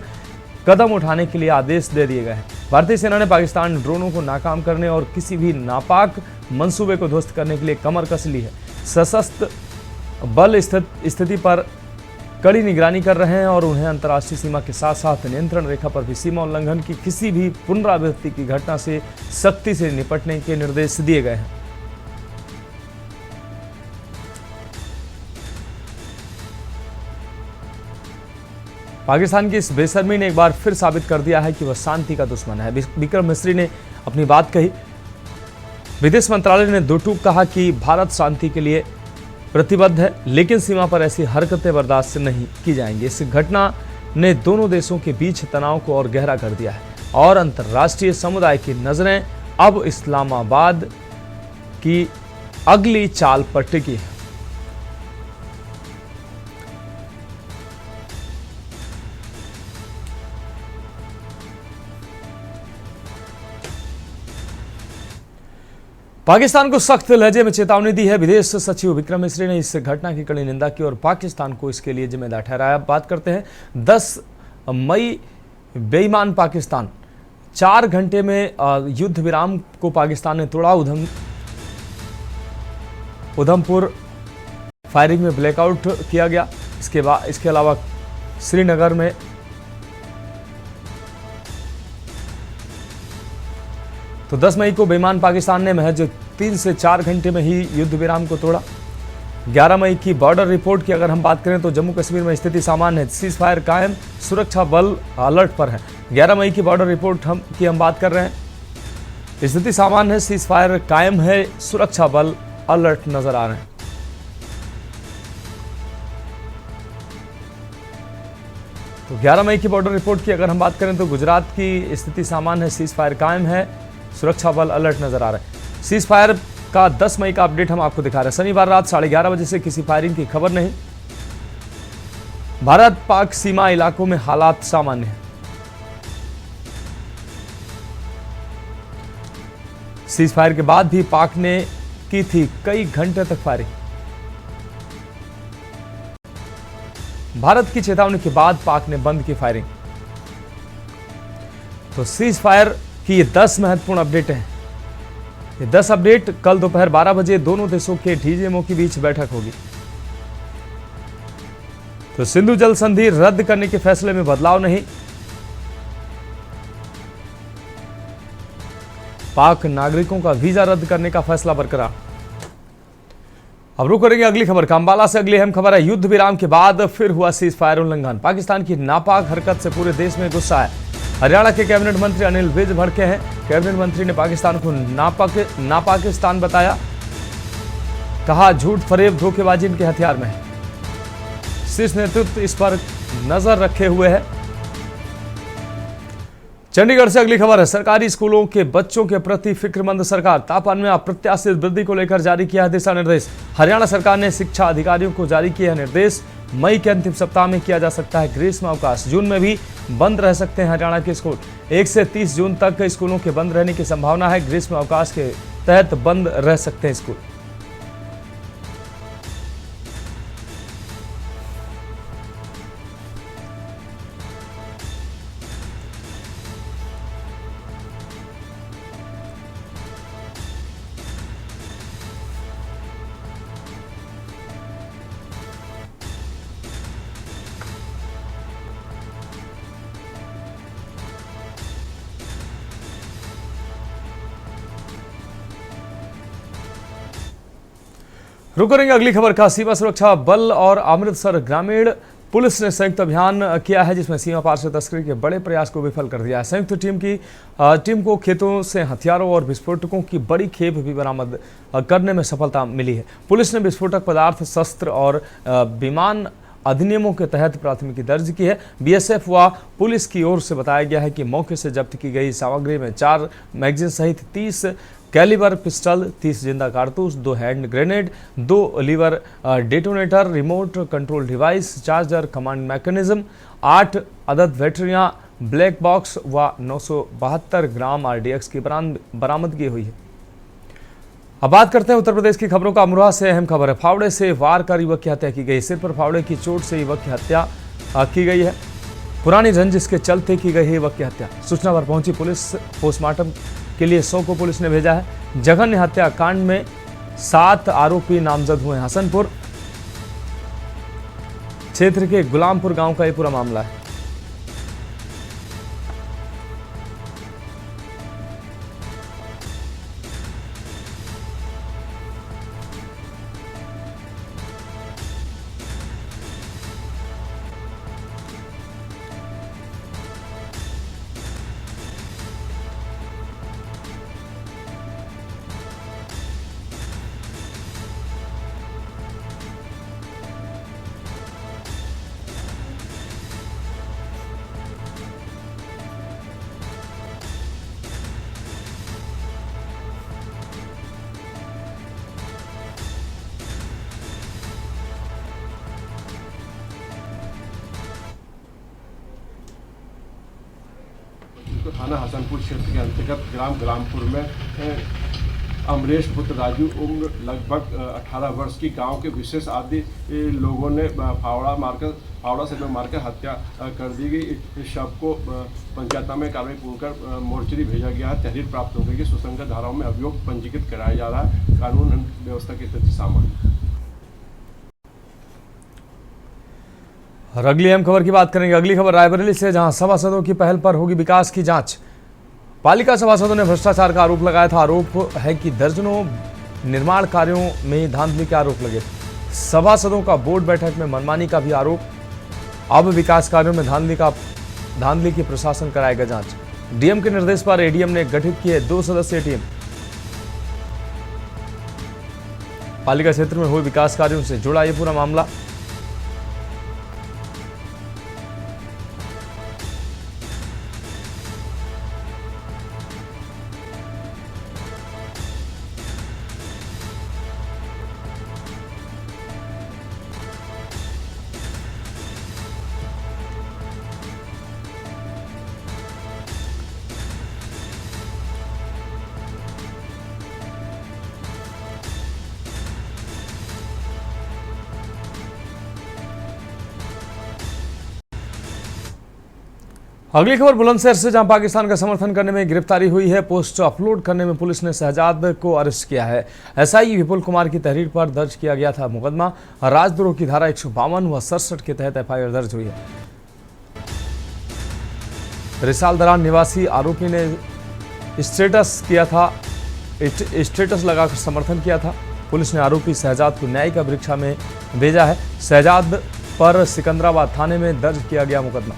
कदम उठाने के लिए आदेश दे दिए गए हैं। भारतीय सेना ने पाकिस्तान ड्रोनों को नाकाम करने और किसी भी नापाक मंसूबे को ध्वस्त करने के लिए कमर कस ली है। सशस्त्र बल स्थिति पर कड़ी निगरानी कर रहे हैं और उन्हें अंतर्राष्ट्रीय सीमा के साथ साथ नियंत्रण रेखा पर भी सीमा उल्लंघन की किसी भी पुनरावृत्ति की घटना से सख्ती से निपटने के निर्देश दिए गए हैं। पाकिस्तान की इस बेशर्मी ने एक बार फिर साबित कर दिया है कि वह शांति का दुश्मन है। विक्रम मिस्री ने अपनी बात कही। विदेश मंत्रालय ने दो टूक कहा कि भारत शांति के लिए प्रतिबद्ध है, लेकिन सीमा पर ऐसी हरकतें बर्दाश्त नहीं की जाएंगी। इस घटना ने दोनों देशों के बीच तनाव को और गहरा कर दिया है और अंतर्राष्ट्रीय समुदाय की नजरें अब इस्लामाबाद की अगली चाल पर टिकी है। पाकिस्तान को सख्त लहजे में चेतावनी दी है। विदेश सचिव विक्रम मिस्री ने इस घटना की कड़ी निंदा की और पाकिस्तान को इसके लिए जिम्मेदार ठहराया। बात करते हैं 10 मई बेईमान पाकिस्तान। 4 घंटे में युद्ध विराम को पाकिस्तान ने तोड़ा। उधमपुर फायरिंग में ब्लैकआउट किया गया। इसके अलावा श्रीनगर में तो 10 मई को बेईमान पाकिस्तान ने महज 3 से 4 घंटे में ही युद्ध विराम को तोड़ा। 11 मई की बॉर्डर रिपोर्ट की अगर हम बात करें तो जम्मू कश्मीर में स्थिति सामान्य है, सीज फायर कायम, सुरक्षा बल अलर्ट पर है। 11 मई की बॉर्डर रिपोर्ट की हम बात कर रहे हैं। स्थिति सामान्य है, सीज फायर कायम है, सुरक्षा बल अलर्ट नजर आ रहे हैं। तो 11 मई की बॉर्डर रिपोर्ट की अगर हम बात करें तो गुजरात की स्थिति सामान्य है, सीज फायर कायम है, सुरक्षा बल अलर्ट नजर आ रहा है। सीज फायर का 10 मई का अपडेट हम आपको दिखा रहे हैं। शनिवार रात 11:30 बजे से किसी फायरिंग की खबर नहीं। भारत पाक सीमा इलाकों में हालात सामान्य हैं। सीज फायर के बाद भी पाक ने की थी कई घंटे तक फायरिंग। भारत की चेतावनी के बाद पाक ने बंद की फायरिंग। तो सीज फायर की ये 10 महत्वपूर्ण अपडेट हैं। ये 10 अपडेट कल दोपहर 12 बजे दोनों देशों के डीजीएमओ के बीच बैठक होगी। तो सिंधु जल संधि रद्द करने के फैसले में बदलाव नहीं। पाक नागरिकों का वीजा रद्द करने का फैसला बरकरार। अब रुक करेंगे अगली खबर का। अंबाला से अगली अहम खबर है, युद्ध विराम के बाद फिर हुआ सीज फायर उल्लंघन। पाकिस्तान की नापाक हरकत से पूरे देश में गुस्सा है। हरियाणा के कैबिनेट मंत्री अनिल विज भड़के हैं। कैबिनेट मंत्री ने पाकिस्तान को नापाकिस्तान बताया, कहा झूठ फरेब धोखेबाजी इनके हथियार में है। शीर्ष नेतृत्व इस पर नजर रखे हुए है। चंडीगढ़ से अगली खबर है, सरकारी स्कूलों के बच्चों के प्रति फिक्रमंद सरकार। तापमान में अप्रत्याशित वृद्धि को लेकर जारी किया है दिशा निर्देश। हरियाणा सरकार ने शिक्षा अधिकारियों को जारी किया है निर्देश। मई के अंतिम सप्ताह में किया जा सकता है ग्रीष्म अवकाश। जून में भी बंद रह सकते हैं हरियाणा के स्कूल। 1 से 30 जून तक स्कूलों के बंद रहने की संभावना है। ग्रीष्म अवकाश के तहत बंद रह सकते हैं स्कूल। रुक करेंगे अगली खबर का। सीमा सुरक्षा बल और अमृतसर ग्रामीण पुलिस ने संयुक्त अभियान किया है, जिसमें सीमा पार से तस्करी के बड़े प्रयास को विफल कर दिया है। संयुक्त टीम को खेतों से हथियारों और विस्फोटकों की बड़ी खेप भी बरामद करने में सफलता मिली है। पुलिस ने विस्फोटक पदार्थ, शस्त्र और विमान अधिनियमों के तहत प्राथमिकी दर्ज की है। बीएसएफ व पुलिस की ओर से बताया गया है कि मौके से जब्त की गई सामग्री में 4 मैगजीन सहित 30 कैलिबर पिस्टल, 30 जिंदा कारतूस, 2 hand grenade, 2 lever detonator, remote control device, charger, command mechanism, 8 अदद बैटरियां, ब्लैक बॉक्स व 972 ग्राम आरडीएक्स की बरामदगी हुई है। अब बात करते हैं उत्तर प्रदेश की खबरों का। अमरोहा से अहम खबर है, फावड़े से वार कर युवक की हत्या की गई। सिर पर फावड़े की चोट से युवक की हत्या की गई है। पुरानी रंजिश के चलते की गई है युवक की हत्या। सूचना पर पहुंची पुलिस पोस्टमार्टम के लिए 100 को पुलिस ने भेजा है। जघन्य हत्याकांड में 7 आरोपी नामजद हुए हैं। हसनपुर क्षेत्र के गुलामपुर गांव का यह पूरा मामला है। थाना हसनपुर क्षेत्र के अंतर्गत ग्राम गुलामपुर में अमरेश पुत्र राजू उम्र लगभग 18 वर्ष की गांव के विशेष आदि लोगों ने फावड़ा से मारकर हत्या कर दी गई। शव को पंचायत में कार्रवाई पूर्ण कर मोर्चरी भेजा गया है। तहरीर प्राप्त हो गई कि सुसंगत धाराओं में अभियोग पंजीकृत कराया जा रहा है। कानून व्यवस्था की स्थिति सामान्य। और अगली अहम खबर की बात करेंगे। अगली खबर रायबरेली से, जहां सभासदों की पहल पर होगी विकास की जांच। पालिका सभासदों ने भ्रष्टाचार का आरोप लगाया था। आरोप है कि दर्जनों निर्माण कार्यों में धांधली के आरोप लगे। सभासदों का बोर्ड बैठक में मनमानी का भी आरोप। अब विकास कार्यों में धांधली की प्रशासन कराएगा जांच। डीएम के निर्देश पर एडीएम ने गठित किए 2 सदस्यीय टीम। पालिका क्षेत्र में हुए विकास कार्यों से जुड़ा यह पूरा मामला। अगली खबर बुलंदशहर से, जहां पाकिस्तान का समर्थन करने में गिरफ्तारी हुई है। पोस्ट अपलोड करने में पुलिस ने शहजाद को अरेस्ट किया है। एसआई विपुल कुमार की तहरीर पर दर्ज किया गया था मुकदमा। राजद्रोह की धारा 152 व 67 के तहत एफआईआर दर्ज हुई है। रिसाल दरान निवासी आरोपी ने स्टेटस लगाकर समर्थन किया था। पुलिस ने आरोपी शहजाद को न्यायिक परीक्षा में भेजा है। शहजाद पर सिकंदराबाद थाने में दर्ज किया गया मुकदमा।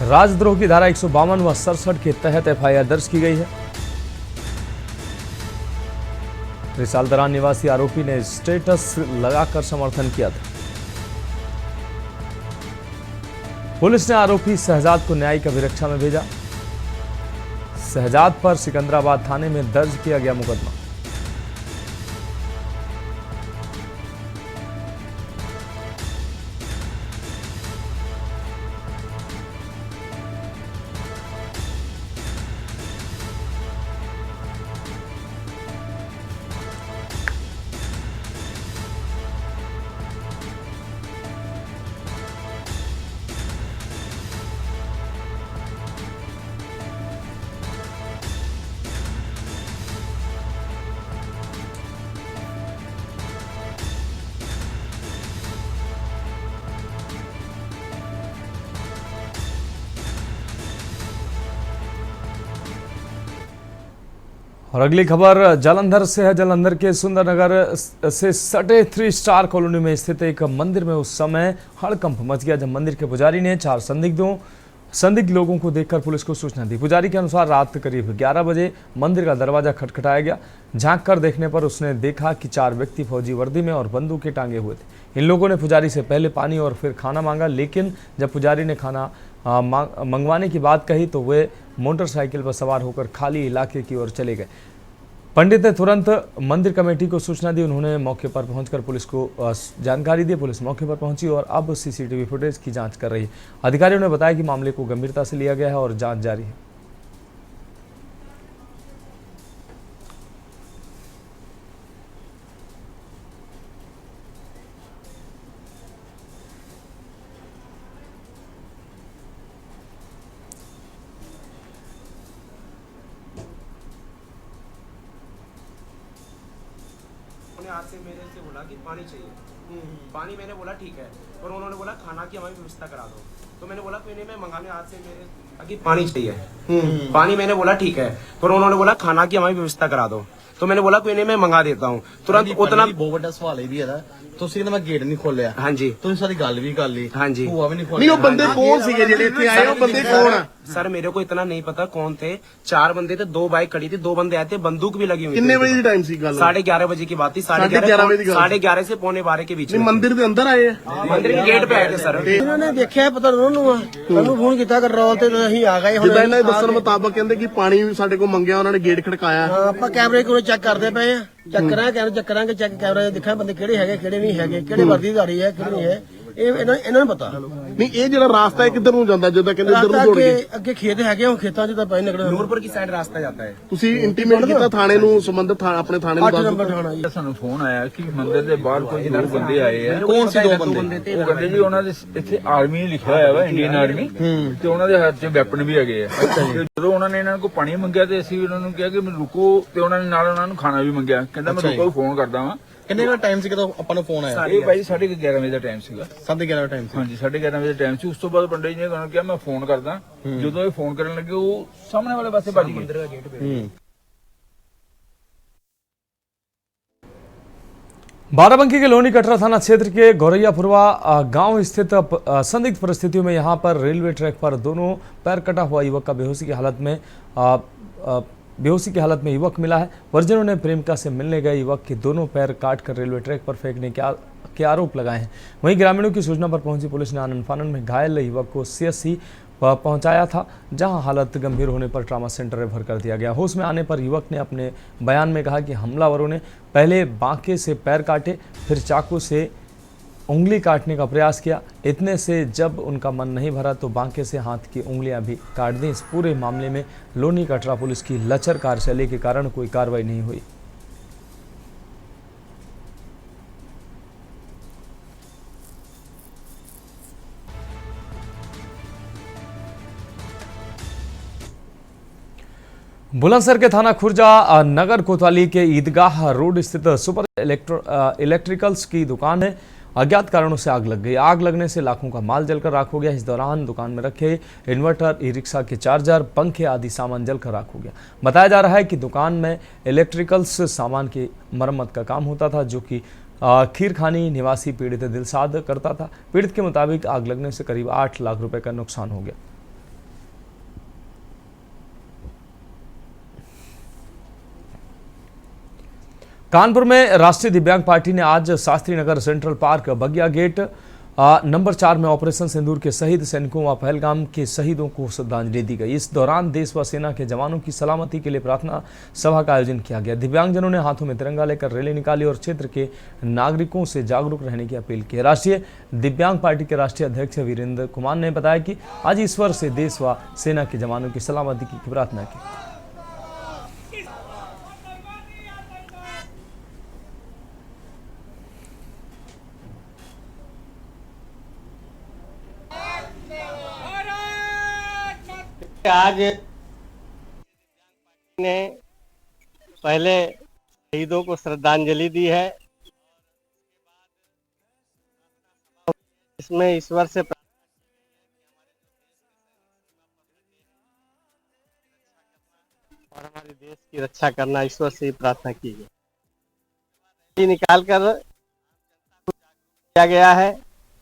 राजद्रोह की धारा 152 व 67 के तहत एफआईआर दर्ज की गई है। रिसाल दरान निवासी आरोपी ने स्टेटस लगाकर समर्थन किया था। पुलिस ने आरोपी शहजाद को न्यायिक अभिरक्षा में भेजा। शहजाद पर सिकंदराबाद थाने में दर्ज किया गया मुकदमा। और अगली खबर जालंधर से है। जालंधर के सुंदरनगर से सटे 3 स्टार कॉलोनी में स्थित एक मंदिर में उस समय हड़कंप मच गया, जब मंदिर के पुजारी ने 4 संदिग्ध लोगों को देखकर पुलिस को सूचना दी। पुजारी के अनुसार रात करीब 11 बजे मंदिर का दरवाजा खटखटाया गया। झांक कर देखने पर उसने देखा कि 4 व्यक्ति फौजी वर्दी में और बंदूकें टांगे हुए थे। इन लोगों ने पुजारी से पहले पानी और फिर खाना मांगा, लेकिन जब पुजारी ने खाना मंगवाने की बात कही तो वे मोटरसाइकिल पर सवार होकर खाली इलाके की ओर चले गए। पंडित ने तुरंत मंदिर कमेटी को सूचना दी। उन्होंने मौके पर पहुंचकर पुलिस को जानकारी दी। पुलिस मौके पर पहुंची और अब सीसीटीवी फुटेज की जांच कर रही है। अधिकारियों ने बताया कि मामले को गंभीरता से लिया गया है और जांच जारी है। आज से मेरे से बोला कि पानी चाहिए। पानी मैंने बोला ठीक है, पर उन्होंने बोला खाना की हमारी व्यवस्था करा दो। तो मैंने बोला कोई नहीं, मैं मंगाने आज से मेरे कि पानी चाहिए। पानी मैंने बोला ठीक है, पर उन्होंने बोला खाना की हमारी व्यवस्था करा दो। तो मैंने बोला कोई नहीं, मैं मंगा देता हूँ। तुरंत उतना बहुत बड़ा सवाल भी है। ਤੁਸੀਂ ਕਹਿੰਦੇ ਮੈਂ ਗੇਟ ਨਹੀਂ ਖੋਲਿਆ। ਹਾਂਜੀ ਤੁਸੀਂ ਸਾਰੀ ਗੱਲ ਵੀ ਕਰ ਲਈ। ਹਾਂਜੀ ਭੂਆ ਵੀ ਨਹੀਂ ਖੋਲਿਆ। नहीं वो बंदे कौन सी ਜਿਹੜੇ ਇੱਥੇ ਆਏ ਉਹ ਬੰਦੇ कौन है? सर मेरे को इतना नहीं पता कौन थे। 4 बंदे थे, 2 बाइक खड़ी थी, 2 बंदे आए थे, बंदूक भी लगी हुई थी। कितने बजे की टाइम सी गल? 11:30 बजे की बात थी। 11:30 से 11:45 के बीच में मंदिर के अंदर आए हैं? मंदिर के गेट पे आए थे सर। ਇਹਨਾਂ ਦੇਖਿਆ ਪਤਾ ਉਹਨੂੰ ਸਾਨੂੰ ਫੋਨ ਕੀਤਾ ਕੰਟਰੋਲ ਤੇ ਅਸੀਂ ਆ ਗਏ। ਜਿੱਦਾਂ ਇਹਨਾਂ ਦੇ ਦੱਸਣ ਮੁਤਾਬਕ ਕਹਿੰਦੇ ਕਿ ਪਾਣੀ ਸਾਡੇ ਕੋਲ ਮੰਗਿਆ, ਉਹਨਾਂ ਨੇ ਗੇਟ ਖੜਕਾਇਆ। ਆਪਾਂ ਕੈਮਰੇ ਕੋਲ ਚੈੱਕ ਕਰਦੇ ਪਏ ਆ। ਚੈੱਕ ਕਰਾਂਗੇ ਚੈੱਕ ਕੈਮਰਾ ਦੇਖਾਂ ਬੰਦੇ ਕਿਹੜੇ ਹੈਗੇ ਕਿਹੜੇ ਨਹੀਂ ਹੈਗੇ, ਕਿਹੜੇ ਵਰਦੀਧਾਰੀ ਹੈ ਕਿਹੜੇ ਨਹੀਂ ਹੈ। ਇਹਨਾਂ ਨੂੰ ਪਤਾ ਨਹੀਂ ਇਹ ਜਿਹੜਾ ਰਾਸਤਾ ਹੈ ਕਿੱਧਰ ਨੂੰ ਜਾਂਦਾ ਜਿੱਦਾਂ ਕਹਿੰਦੇ ਇੱਧਰ ਨੂੰ ਜੋੜ ਕੇ ਅੱਗੇ ਖੇਤ ਹੈਗੇ ਉਹ ਖੇਤਾਂ 'ਚ ਤਾਂ ਪੈ ਨਿਕਲਦਾ नूरपुर की साइड रास्ता जाता है। ਤੁਸੀਂ ਇੰਟੀਮੇਟ ਕੀਤਾ ਥਾਣੇ ਨੂੰ ਸੰਬੰਧਿਤ ਆਪਣੇ ਥਾਣੇ ਨੂੰ 8 ਦੱਸ ਨੰਬਰ ਦਿੱਤਾ ਥਾਣਾ ਜੀ। ਸਾਨੂੰ ਫੋਨ ਆਇਆ ਕਿ ਮੰਦਿਰ ਦੇ ਬਾਹਰ ਕੋਈ ਦੋ ਬੰਦੇ ਆਏ ਆ। ਕੌਣ ਸੀ 2 ਬੰਦੇ? ਉਹ ਕਹਿੰਦੇ ਜੀ ਉਹਨਾਂ ਦੇ ਇੱਥੇ ਆਰਮੀ ਲਿਖਿਆ ਹੋਇਆ ਵਾ, ਇੰਡੀਅਨ ਆਰਮੀ, ਤੇ ਉਹਨਾਂ ਦੇ ਹੱਥ 'ਚ ਵੈਪਨ ਵੀ ਹੈਗੇ ਆ। ਤੇ ਜਦੋਂ ਉਹਨਾਂ ਨੇ ਇਹਨਾਂ ਕੋਲ ਪਾਣੀ ਮੰਗਿਆ ਤੇ ਅਸੀਂ ਉਹਨਾਂ ਨੂੰ ਕਿਹਾ ਕਿ ਮੈਨੂੰ ਰੁਕੋ, ਤੇ ਉਹਨਾਂ ਨੇ ਨਾਲ ਉਹਨਾਂ ਨੂੰ ਖਾਣਾ ਵੀ ਮੰਗਿਆ। ਕਹਿੰਦਾ ਮੈਂ ਰੁਕੋ, ਫੋਨ ਕਰਦਾ ਵਾਂ। ਕਿੰਨੇ ਦਾ ਟਾਈਮ ਸੀ ਜਦੋਂ ਆਪਾਂ ਨੂੰ ਫੋਨ ਆਇਆ? ਇਹ ਭਾਈ 11:30 ਵਜੇ ਦਾ ਟਾਈਮ ਸੀਗਾ। 11:30 ਟਾਈਮ ਸੀ। ਹਾਂਜੀ 11:30 ਵਜੇ ਦਾ ਟਾਈਮ ਸੀ। ਉਸ ਤੋਂ ਬਾਅਦ ਪੰਡਿਤ ਜੀ ਨੇ ਉਹਨਾਂ ਨੂੰ ਕਿਹਾ ਮੈਂ ਫੋਨ ਕਰਦਾ। ਜਦੋਂ ਇਹ ਫੋਨ ਕਰਨ ਲੱਗੇ ਉਹ ਸਾਹਮਣੇ ਵਾਲੇ ਪਾਸੇ ਭੱਜ ਗਏ। बाराबंकी के लोनी कटरा थाना क्षेत्र के गौरैयापुरवा गांव स्थित संदिग्ध परिस्थितियों में यहां पर रेलवे ट्रैक पर दोनों पैर कटा हुआ युवक का बेहोशी की हालत में युवक मिला है। परिजनों ने प्रेमिका से मिलने गए युवक के दोनों पैर काटकर रेलवे ट्रैक पर फेंकने के आरोप लगाए हैं। वहीं ग्रामीणों की सूचना पर पहुंची पुलिस ने आनन फानन में घायल युवक को सीएससी पहुंचाया था, जहां हालत गंभीर होने पर ट्रामा सेंटर में भर कर दिया गया। होश में आने पर युवक ने अपने बयान में कहा कि हमलावरों ने पहले बांके से पैर काटे, फिर चाकू से उंगली काटने का प्रयास किया। इतने से जब उनका मन नहीं भरा तो बांके से हाथ की उंगलियां भी काट दी। इस पूरे मामले में लोनी कटरा पुलिस की लचर कार्यशैली के कारण कोई कार्रवाई नहीं हुई। बुलंदशहर के थाना खुर्जा नगर कोतवाली के ईदगाह रोड स्थित सुपर इलेक्ट्रिकल्स की दुकान है। अज्ञात कारणों से आग लग गई। आग लगने से लाखों का माल जलकर राख हो गया। इस दौरान दुकान में रखे इन्वर्टर, ई रिक्शा के चार्जर, पंखे आदि सामान जलकर राख हो गया। बताया जा रहा है कि दुकान में इलेक्ट्रिकल्स सामान की मरम्मत का काम होता था, जो कि खीरखानी निवासी पीड़ित दिलसाद करता था। पीड़ित के मुताबिक आग लगने से करीब 8 लाख रुपए का नुकसान हो गया। कानपुर में राष्ट्रीय दिव्यांग पार्टी ने आज शास्त्री नगर सेंट्रल पार्क बगिया गेट नंबर 4 में ऑपरेशन सिंदूर के शहीद सैनिकों व पहलगाम के शहीदों को श्रद्धांजलि दी गई। इस दौरान देश व सेना के जवानों की सलामती के लिए प्रार्थना सभा का आयोजन किया गया। दिव्यांगजनों ने हाथों में तिरंगा लेकर रैली निकाली और क्षेत्र के नागरिकों से जागरूक रहने की अपील की। राष्ट्रीय दिव्यांग पार्टी के राष्ट्रीय अध्यक्ष वीरेंद्र कुमार ने बताया कि आज ईश्वर से देश व सेना के जवानों की सलामती की प्रार्थना की। आज ने पहले शहीदों को श्रद्धांजलि दी है। इसमें ईश्वर से और हमारे देश की रक्षा करना, ईश्वर से प्रार्थना की गई। निकाल कर किया गया है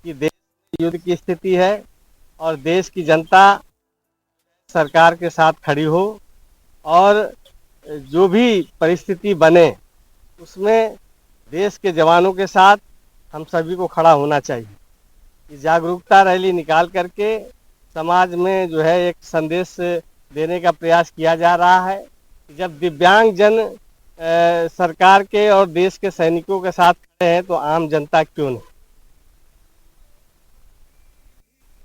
कि देश में युद्ध की स्थिति है और देश की जनता सरकार के साथ खड़ी हो और जो भी परिस्थिति बने उसमें देश के जवानों के साथ हम सभी को खड़ा होना चाहिए। ये जागरूकता रैली निकाल करके समाज में जो है एक संदेश देने का प्रयास किया जा रहा है कि जब दिव्यांग जन सरकार के और देश के सैनिकों के साथ खड़े हैं तो आम जनता क्यों नहीं।